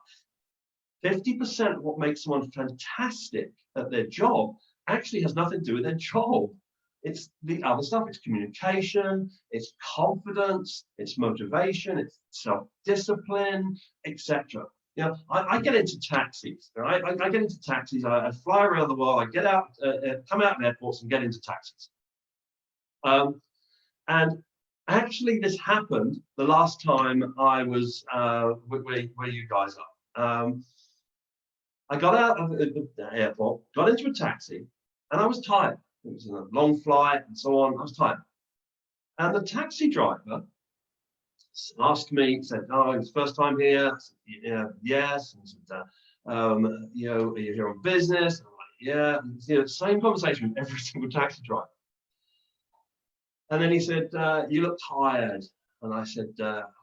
B: 50% of what makes someone fantastic at their job actually has nothing to do with their job. It's the other stuff. It's communication, it's confidence, it's motivation, it's self-discipline, etc. You know, I get into taxis. Right? I get into taxis. I fly around the world. I get out, come out of airports and get into taxis. And actually, this happened the last time I was where you guys are. I got out of the airport, got into a taxi, and I was tired. It was a long flight and so on. I was tired. And the taxi driver asked me, said, oh, it's first time here. I said, yeah, yes. And said, you know, are you here on business? And I'm like, yeah. And, you know, same conversation with every single taxi driver. And then he said, you look tired. And I said,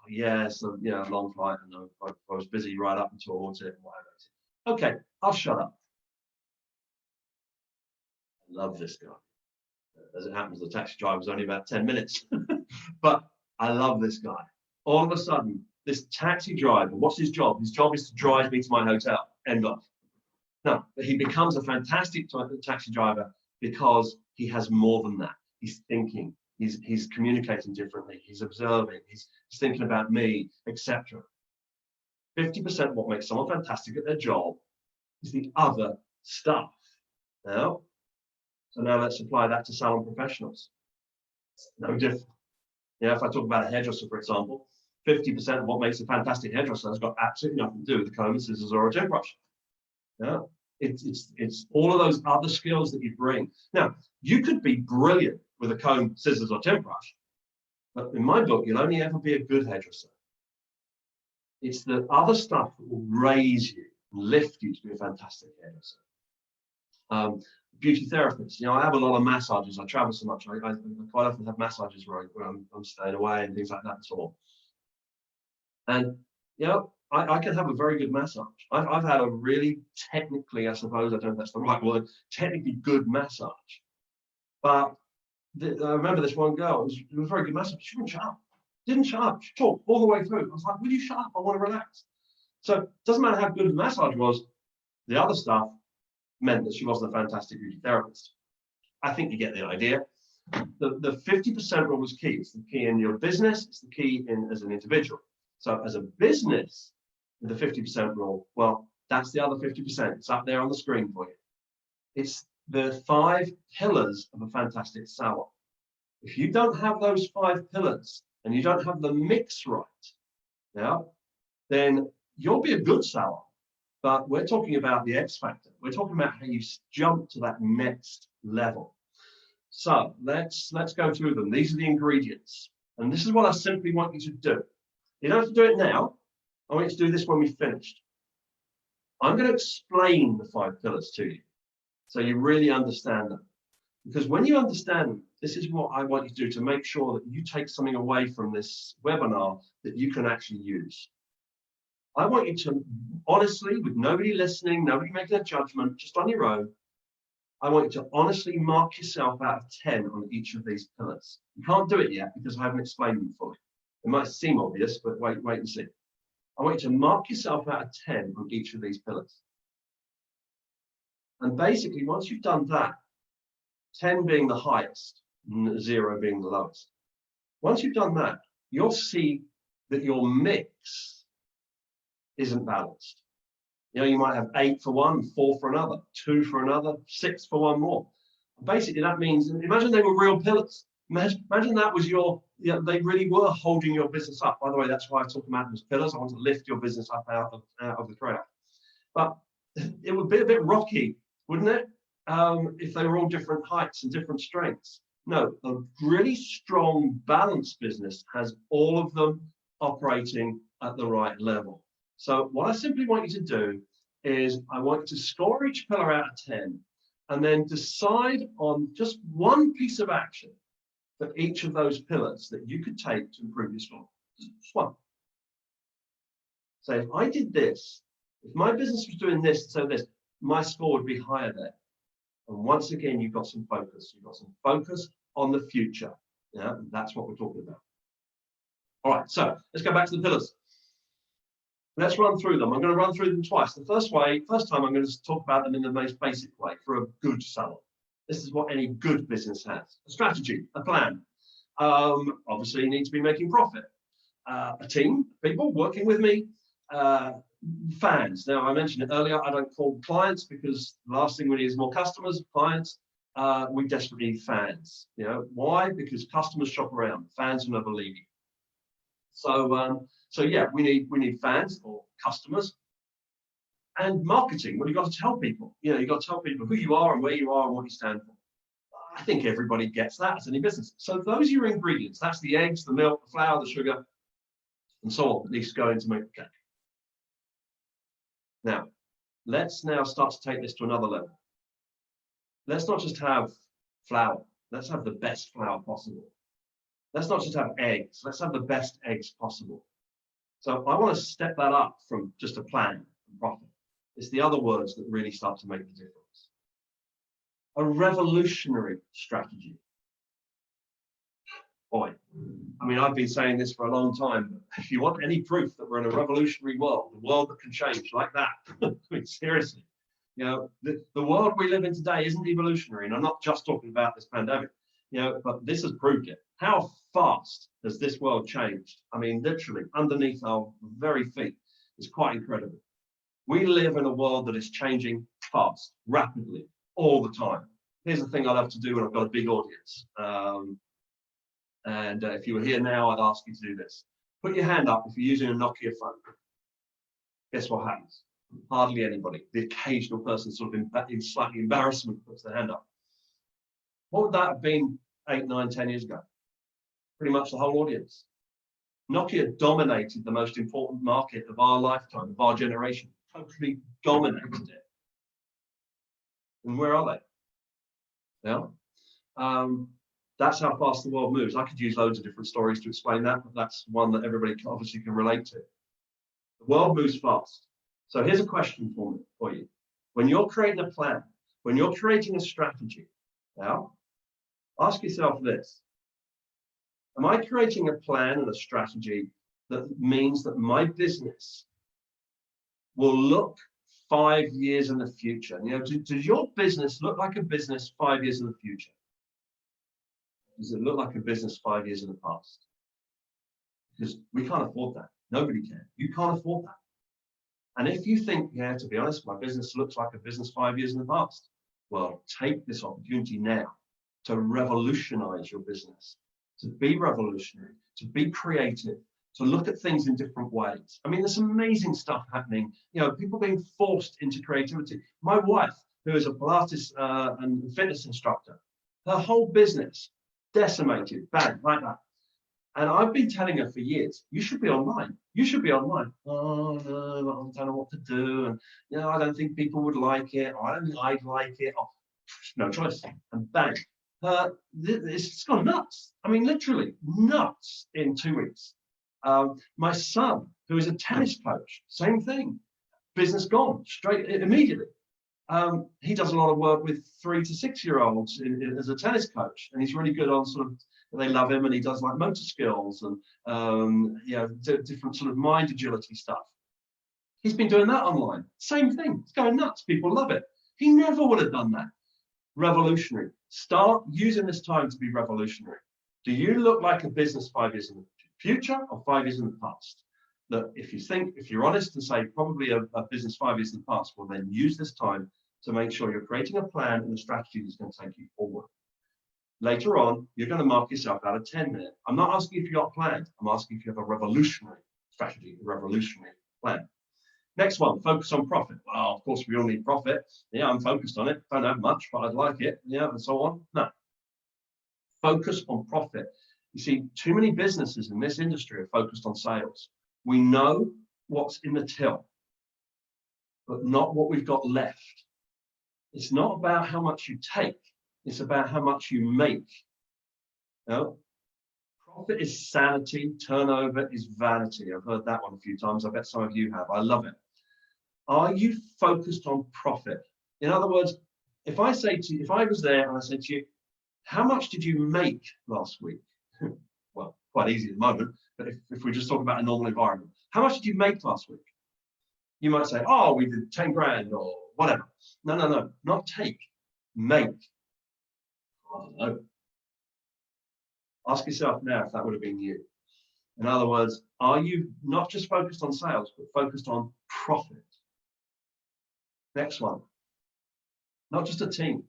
B: yes, you know, long flight. And I was busy right up and towards it and whatever. Okay, I'll shut up. I love this guy. As it happens, the taxi driver was only about 10 minutes. But I love this guy. All of a sudden, this taxi driver, what's his job? His job is to drive me to my hotel. End of. No, but he becomes a fantastic taxi driver because he has more than that. He's thinking, he's communicating differently, he's observing, he's thinking about me, etc. 50% of what makes someone fantastic at their job is the other stuff. So now let's apply that to salon professionals. It's no different. Yeah, if I talk about a hairdresser, for example, 50% of what makes a fantastic hairdresser has got absolutely nothing to do with the comb and scissors or a toothbrush. Yeah, it's all of those other skills that you bring. Now, you could be brilliant with a comb, scissors, or toothbrush, but in my book, you'll only ever be a good hairdresser. It's the other stuff that will raise you, lift you to be a fantastic hairdresser. Beauty therapist. You know, I have a lot of massages. I travel so much. I quite often have massages where I'm staying away and things like that and so on. And, you know, I can have a very good massage. I've had a really technically, I suppose, I don't know if that's the right word, technically good massage. But I remember this one girl, it was a very good massage. She wouldn't shut up. Didn't shut up. She talked all the way through. I was like, will you shut up? I want to relax. So it doesn't matter how good the massage was, the other stuff meant that she wasn't a fantastic beauty therapist. I think you get the idea. The 50% rule is key. It's the key in your business. It's the key in as an individual. So as a business, the 50% rule, well, that's the other 50%. It's up there on the screen for you. It's the 5 pillars of a fantastic salon. If you don't have those 5 pillars and you don't have the mix right, yeah, then you'll be a good salon. But we're talking about the X factor. We're talking about how you jump to that next level. So let's go through them. These are the ingredients. And this is what I simply want you to do. You don't have to do it now. I want you to do this when we've finished. I'm going to explain the 5 pillars to you so you really understand them. Because when you understand them, this is what I want you to do to make sure that you take something away from this webinar that you can actually use. I want you to honestly, with nobody listening, nobody making a judgment, just on your own, I want you to honestly mark yourself out of 10 on each of these pillars. You can't do it yet because I haven't explained them fully. It might seem obvious, but wait and see. I want you to mark yourself out of 10 on each of these pillars. And basically, once you've done that, 10 being the highest, 0 being the lowest. Once you've done that, you'll see that your mix isn't balanced. You know, you might have 8 for one, 4 for another, 2 for another, 6 for one more. Basically, that means, imagine they were real pillars. Imagine that was they really were holding your business up. By the way, that's why I talk about them as pillars. I want to lift your business up out of the crowd. But it would be a bit rocky, wouldn't it? If they were all different heights and different strengths. No, a really strong, balanced business has all of them operating at the right level. So what I simply want you to do is I want you to score each pillar out of 10 and then decide on just one piece of action for each of those pillars that you could take to improve your score. Just one. So if I did this, if my business was doing this, so this, my score would be higher there. And once again, you've got some focus. You've got some focus on the future. Yeah, that's what we're talking about. All right, so let's go back to the pillars. Let's run through them. I'm going to run through them twice. The first time I'm going to talk about them in the most basic way for a good salon. This is what any good business has. A strategy, a plan. Obviously, you need to be making profit. A team, people working with me. Fans. Now, I mentioned it earlier, I don't call them clients because the last thing we need is more customers, clients. We desperately need fans. You know, why? Because customers shop around. Fans will never leave you. So yeah, we need fans or customers. And marketing, well, you've got to tell people. You know, you've got to tell people who you are and where you are and what you stand for. I think everybody gets that as any business. So those are your ingredients. That's the eggs, the milk, the flour, the sugar, and so on that needs to go in to make the cake. Now, let's now start to take this to another level. Let's not just have flour. Let's have the best flour possible. Let's not just have eggs. Let's have the best eggs possible. So I want to step that up from just a plan and profit. It's the other words that really start to make the difference. A revolutionary strategy. Boy, I mean, I've been saying this for a long time, but if you want any proof that we're in a revolutionary world, the world that can change like that, I mean, seriously, you know, the world we live in today isn't evolutionary, and I'm not just talking about this pandemic, you know, but this has proved it. How fast has this world changed? I mean, literally underneath our very feet. It's quite incredible. We live in a world that is changing fast, rapidly, all the time. Here's the thing I love to do when I've got a big audience. And if you were here now, I'd ask you to do this. Put your hand up if you're using a Nokia phone. Guess what happens? Hardly anybody. The occasional person sort of in slightly embarrassment puts their hand up. What would that have been 8, 9, 10 years ago? Pretty much the whole audience. Nokia dominated the most important market of our lifetime, of our generation. Totally dominated it. And where are they? Yeah. That's how fast the world moves. I could use loads of different stories to explain that, but that's one that everybody obviously can relate to. The world moves fast. So here's a question for you. When you're creating a plan, when you're creating a strategy, now, ask yourself this. Am I creating a plan and a strategy that means that my business will look 5 years in the future? You know, does your business look like a business 5 years in the future? Does it look like a business 5 years in the past? Because we can't afford that. Nobody can. You can't afford that. And if you think, yeah, to be honest, my business looks like a business 5 years in the past, well, take this opportunity now to revolutionize your business, to be revolutionary, to be creative, to look at things in different ways. I mean, there's some amazing stuff happening. You know, people being forced into creativity. My wife, who is a Pilates and fitness instructor, her whole business decimated, bang, like that. And I've been telling her for years, you should be online. You should be online. Oh, no, I don't know what to do. And, I don't think people would like it. Or I don't think I'd like it. Oh, no choice. And bang. It's gone nuts. I mean, literally nuts in 2 weeks. My son, who is a tennis coach, same thing. Business gone straight immediately. He does a lot of work with 3 to 6 year olds as a tennis coach, and he's really good on sort of, they love him, and he does like motor skills and different sort of mind agility stuff. He's been doing that online. Same thing. It's going nuts. People love it. He never would have done that. Revolutionary. Start using this time to be revolutionary. Do you look like a business 5 years in the future or 5 years in the past? Look, if you're honest and say probably a business 5 years in the past, well, then use this time to make sure you're creating a plan and a strategy that's going to take you forward. Later on, you're going to mark yourself out of 10 minutes. I'm not asking if you got a plan. I'm asking if you have a revolutionary strategy, a revolutionary plan. Next one, focus on profit. Well, of course, we all need profit. Yeah, I'm focused on it. Don't have much, but I'd like it. Yeah, and so on. No. Focus on profit. You see, too many businesses in this industry are focused on sales. We know what's in the till, but not what we've got left. It's not about how much you take. It's about how much you make. Profit is sanity. Turnover is vanity. I've heard that one a few times. I bet some of you have. I love it. Are you focused on profit? In other words, if I was there and I said to you, how much did you make last week? Well, quite easy at the moment, but if we just talk about a normal environment, how much did you make last week? You might say, oh, we did 10 grand or whatever. No, not take, make. I don't know. Ask yourself now if that would have been you. In other words, are you not just focused on sales, but focused on profit? Next one, not just a team.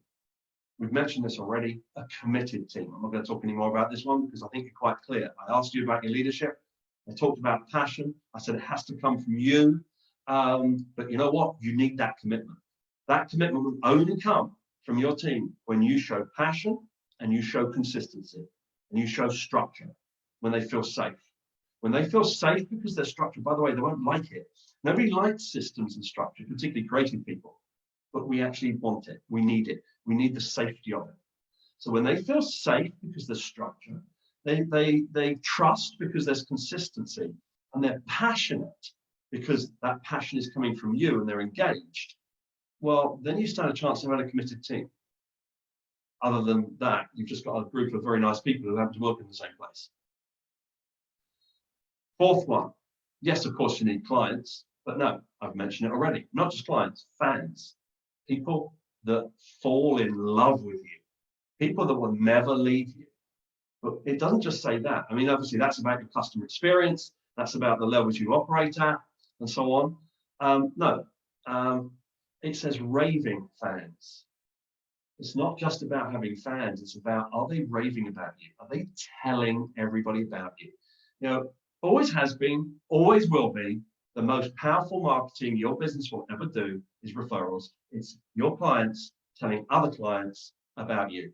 B: We've mentioned this already, a committed team. I'm not going to talk any more about this one because I think you're quite clear. I asked you about your leadership. I talked about passion. I said it has to come from you. But you know what? You need that commitment. That commitment will only come from your team when you show passion and you show consistency and you show structure, when they feel safe. When they feel safe because they're structured, by the way, they won't like it. Nobody likes systems and structure, particularly creative people, but we actually want it. We need it. We need the safety of it. So when they feel safe because there's structure, they trust because there's consistency, and they're passionate because that passion is coming from you and they're engaged, well, then you stand a chance of having a committed team. Other than that, you've just got a group of very nice people who happen to work in the same place. Fourth one, yes, of course, you need clients, but no, I've mentioned it already. Not just clients, fans, people that fall in love with you, people that will never leave you. But it doesn't just say that. I mean, obviously, that's about your customer experience. That's about the levels you operate at, and so on. It says raving fans. It's not just about having fans. It's about, are they raving about you? Are they telling everybody about you? Always has been, always will be, the most powerful marketing your business will ever do is referrals. It's your clients telling other clients about you.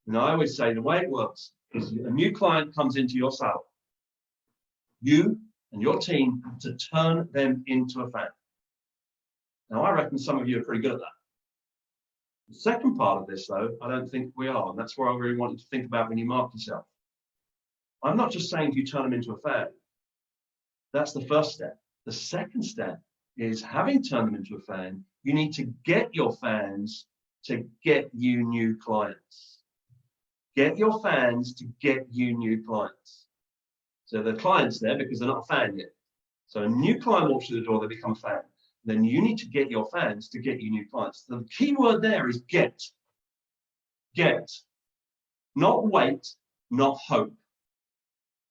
B: And I always say the way it works is a new client comes into your salon. You and your team have to turn them into a fan. Now, I reckon some of you are pretty good at that. The second part of this, though, I don't think we are. And that's where I really want you to think about when you market yourself. I'm not just saying you turn them into a fan. That's the first step. The second step is, having turned them into a fan, you need to get your fans to get you new clients. Get your fans to get you new clients. So the client's there because they're not a fan yet. So a new client walks through the door, they become a fan. Then you need to get your fans to get you new clients. The key word there is get. Get. Not wait, not hope.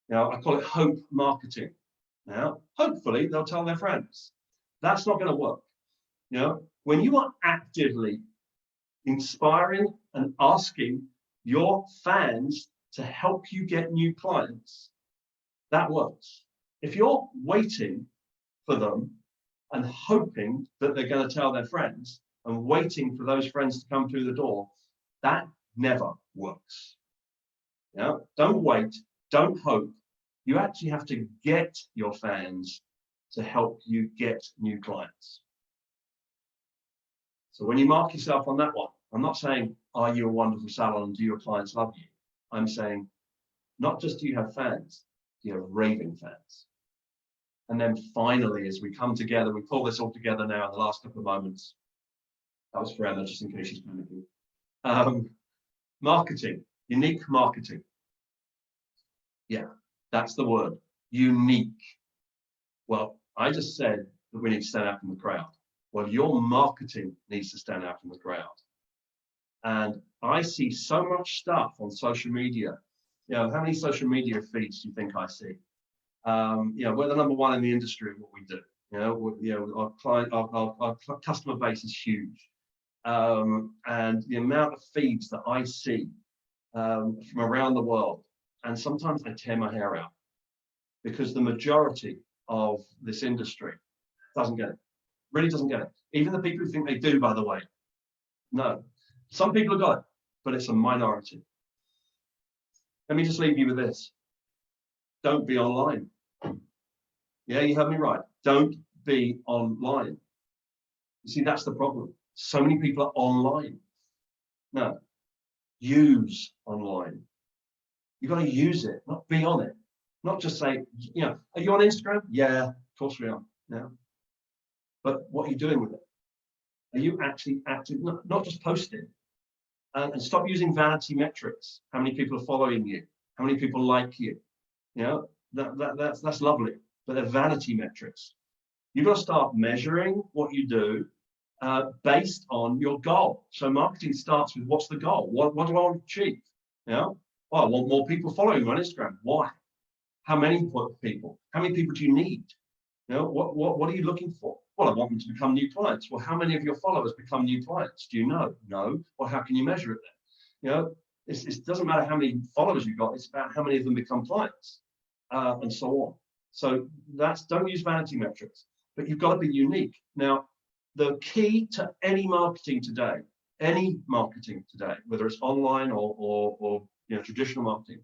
B: Now, I call it hope marketing. Now, hopefully, they'll tell their friends. That's not going to work. When you are actively inspiring and asking your fans to help you get new clients, that works. If you're waiting for them and hoping that they're going to tell their friends and waiting for those friends to come through the door, that never works. Don't wait, don't hope, You actually have to get your fans to help you get new clients. So when you mark yourself on that one, I'm not saying, are you a wonderful salon and do your clients love you? I'm saying, not just do you have fans, do you have raving fans? And then finally, as we come together, we pull this all together now in the last couple of moments. That was for Emma, just in case she's panicking. Marketing, unique marketing. Yeah, that's the word, unique. Well, I just said that we need to stand out from the crowd. Well, your marketing needs to stand out from the crowd. And I see so much stuff on social media. You know, how many social media feeds do you think I see? You know, we're the number one in the industry of what we do. Our client, our customer base is huge. And the amount of feeds that I see from around the world, and sometimes I tear my hair out because the majority of this industry doesn't get it, really doesn't get it. Even the people who think they do, by the way, no. Some people have got it, but it's a minority. Let me just leave you with this. Don't be online. Yeah, you heard me right. Don't be online. You see, that's the problem. So many people are online. No, use online. You've got to use it, not be on it. Not just say, you know, are you on Instagram? Yeah, of course we are. Yeah. But what are you doing with it? Are you actually active? Not just posting. And stop using vanity metrics. How many people are following you? How many people like you? You know, that's lovely, but they're vanity metrics. You've got to start measuring what you do based on your goal. So marketing starts with what's the goal? What do I want to achieve? You know, well, I want more people following me on Instagram. Why? How many people? How many people do you need? You know, what are you looking for? Well, I want them to become new clients. Well, how many of your followers become new clients? Do you know? No. Well, how can you measure it then? You know, it doesn't matter how many followers you've got. It's about how many of them become clients, and so on. So don't use vanity metrics, but you've got to be unique. Now, the key to any marketing today, whether it's online or you know, traditional marketing,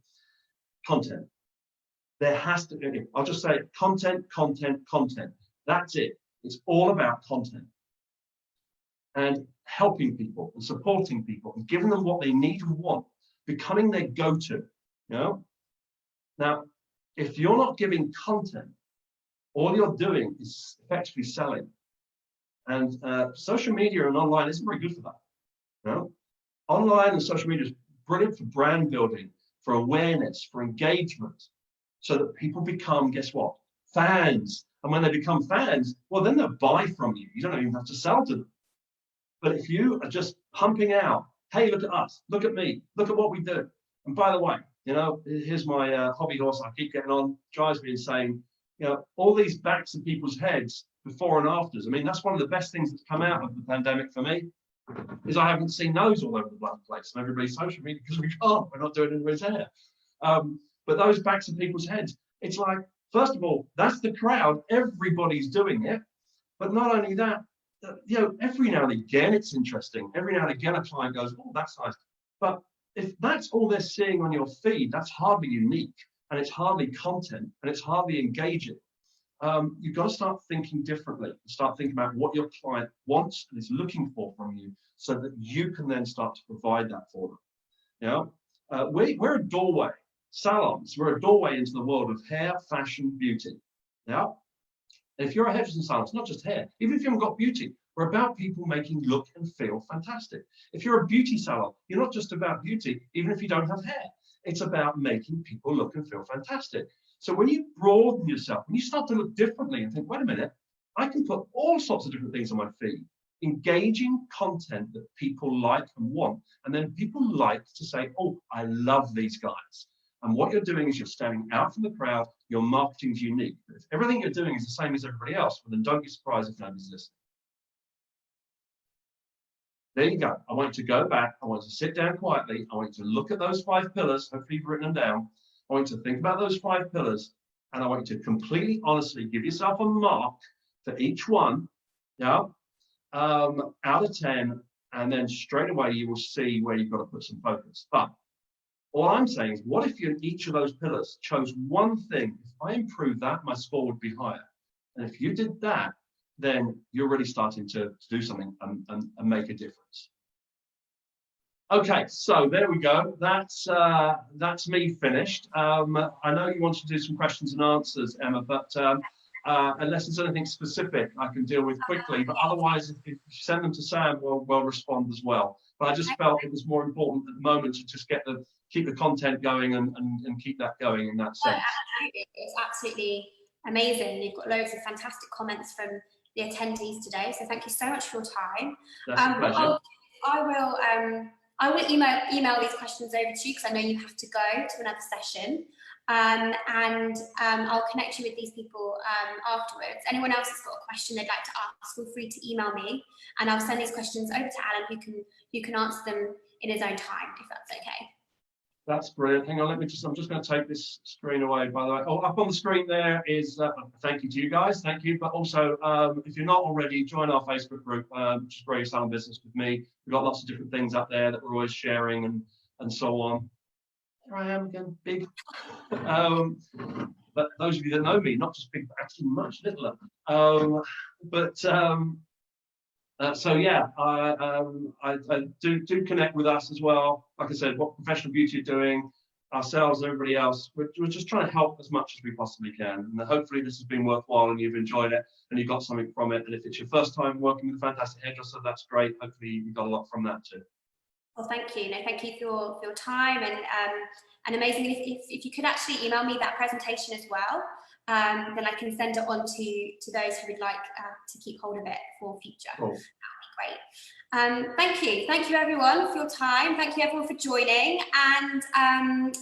B: content. There has to be, I'll just say content. That's it. It's all about content and helping people and supporting people and giving them what they need and want, becoming their go-to, you know? Now, if you're not giving content, all you're doing is effectively selling. And social media and online isn't very good for that. You know? Online and social media is brilliant for brand building, for awareness, for engagement, so that people become, guess what? Fans. And when they become fans, well, then they'll buy from you. You don't even have to sell to them. But if you are just pumping out, hey, look at us, look at me, look at what we do. And by the way, you know, here's my hobby horse I keep getting on, drives me insane. You know, all these backs of people's heads before and afters. I mean, that's one of the best things that's come out of the pandemic for me, is I haven't seen those all over the bloody place on everybody's social media because we can't. We're not doing anybody's hair. But those backs of people's heads, it's like, first of all, that's the crowd. Everybody's doing it. But not only that, you know, every now and again, it's interesting. Every now and again, a client goes, oh, that's nice. But if that's all they're seeing on your feed, that's hardly unique, and it's hardly content, and it's hardly engaging. You've got to start thinking differently. Start thinking about what your client wants and is looking for from you, so that you can then start to provide that for them. You know, we're a doorway. Salons, we're a doorway into the world of hair, fashion, beauty. Yeah. If you're a hairdressing salon, it's not just hair. Even if you haven't got beauty, we're about people making look and feel fantastic. If you're a beauty salon, you're not just about beauty, even if you don't have hair. It's about making people look and feel fantastic. So when you broaden yourself, when you start to look differently and think, wait a minute, I can put all sorts of different things on my feed, engaging content that people like and want. And then people like to say, oh, I love these guys. And what you're doing is you're standing out from the crowd, your marketing's unique. But if everything you're doing is the same as everybody else, well, then don't be surprised if nobody's listening. There you go. I want you to go back. I want you to sit down quietly. I want you to look at those 5 pillars. Hopefully you've written them down. I want you to think about those 5 pillars. And I want you to completely honestly give yourself a mark for each one, yeah, out of 10. And then straight away you will see where you've got to put some focus. But All I'm saying is, what if you, in each of those pillars, chose one thing? If I improve that, my score would be higher. And if you did that, then you're really starting to do something and make a difference. Okay, so there we go. That's me finished. I know you wanted to do some questions and answers, Emma, but unless there's anything specific I can deal with quickly, but otherwise, if you send them to Sam, we'll respond as well. But I just felt it was more important at the moment to just keep the content going and keep that going in that sense.
A: Absolutely. It's absolutely amazing. You've got loads of fantastic comments from the attendees today, so thank you so much for your time.
B: That's a pleasure.
A: I will email these questions over to you because I know you have to go to another session. I'll connect you with these people afterwards. Anyone else that's got a question they'd like to ask, feel free to email me, and I'll send these questions over to Alan, who can answer them in his own time, if that's okay.
B: That's brilliant. Hang on, I'm just going to take this screen away, by the way. Oh, up on the screen there is, thank you to you guys, thank you. But also, if you're not already, join our Facebook group, which is Grow Your Salon Business with me. We've got lots of different things up there that we're always sharing and so on. Here I am again, big. But those of you that know me, not just big, but actually much littler. So yeah, I do connect with us as well. Like I said, what Professional Beauty are doing, ourselves, everybody else, we're just trying to help as much as we possibly can. And hopefully this has been worthwhile and you've enjoyed it and you got something from it. And if it's your first time working with a Fantastic Hairdresser, that's great. Hopefully you got a lot from that too.
A: Well, thank you. No, thank you for your time and amazing. If you could actually email me that presentation as well, then I can send it on to those who would like to keep hold of it for future. Cool. That would be great. Thank you everyone for your time. Thank you everyone for joining. And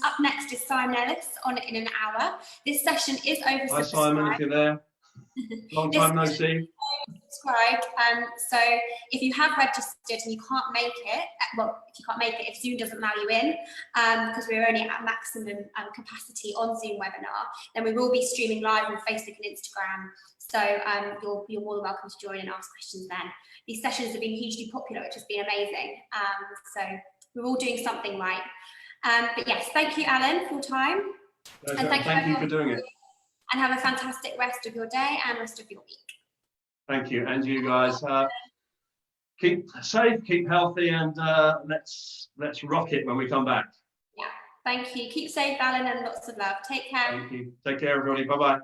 A: up next is Simon Ellis on in an hour. This session is oversubscribed.
B: Hi Simon, if you're there. Long time no see.
A: Subscribed. So if you have registered and you can't make it, well, if you can't make it, if Zoom doesn't allow you in, because we're only at maximum capacity on Zoom webinar, then we will be streaming live on Facebook and Instagram. So you're more than welcome to join and ask questions then. These sessions have been hugely popular, which has been amazing. So we're all doing something right. But yes, thank you, Alan, for your time.
B: Pleasure. And thank you for doing it.
A: And have a fantastic rest of your day and rest of your week.
B: Thank you, and you guys. Keep safe, keep healthy, and let's rock it when we come back.
A: Yeah, thank you. Keep safe, Alan, and lots of love. Take care.
B: Thank you. Take care, everybody. Bye-bye.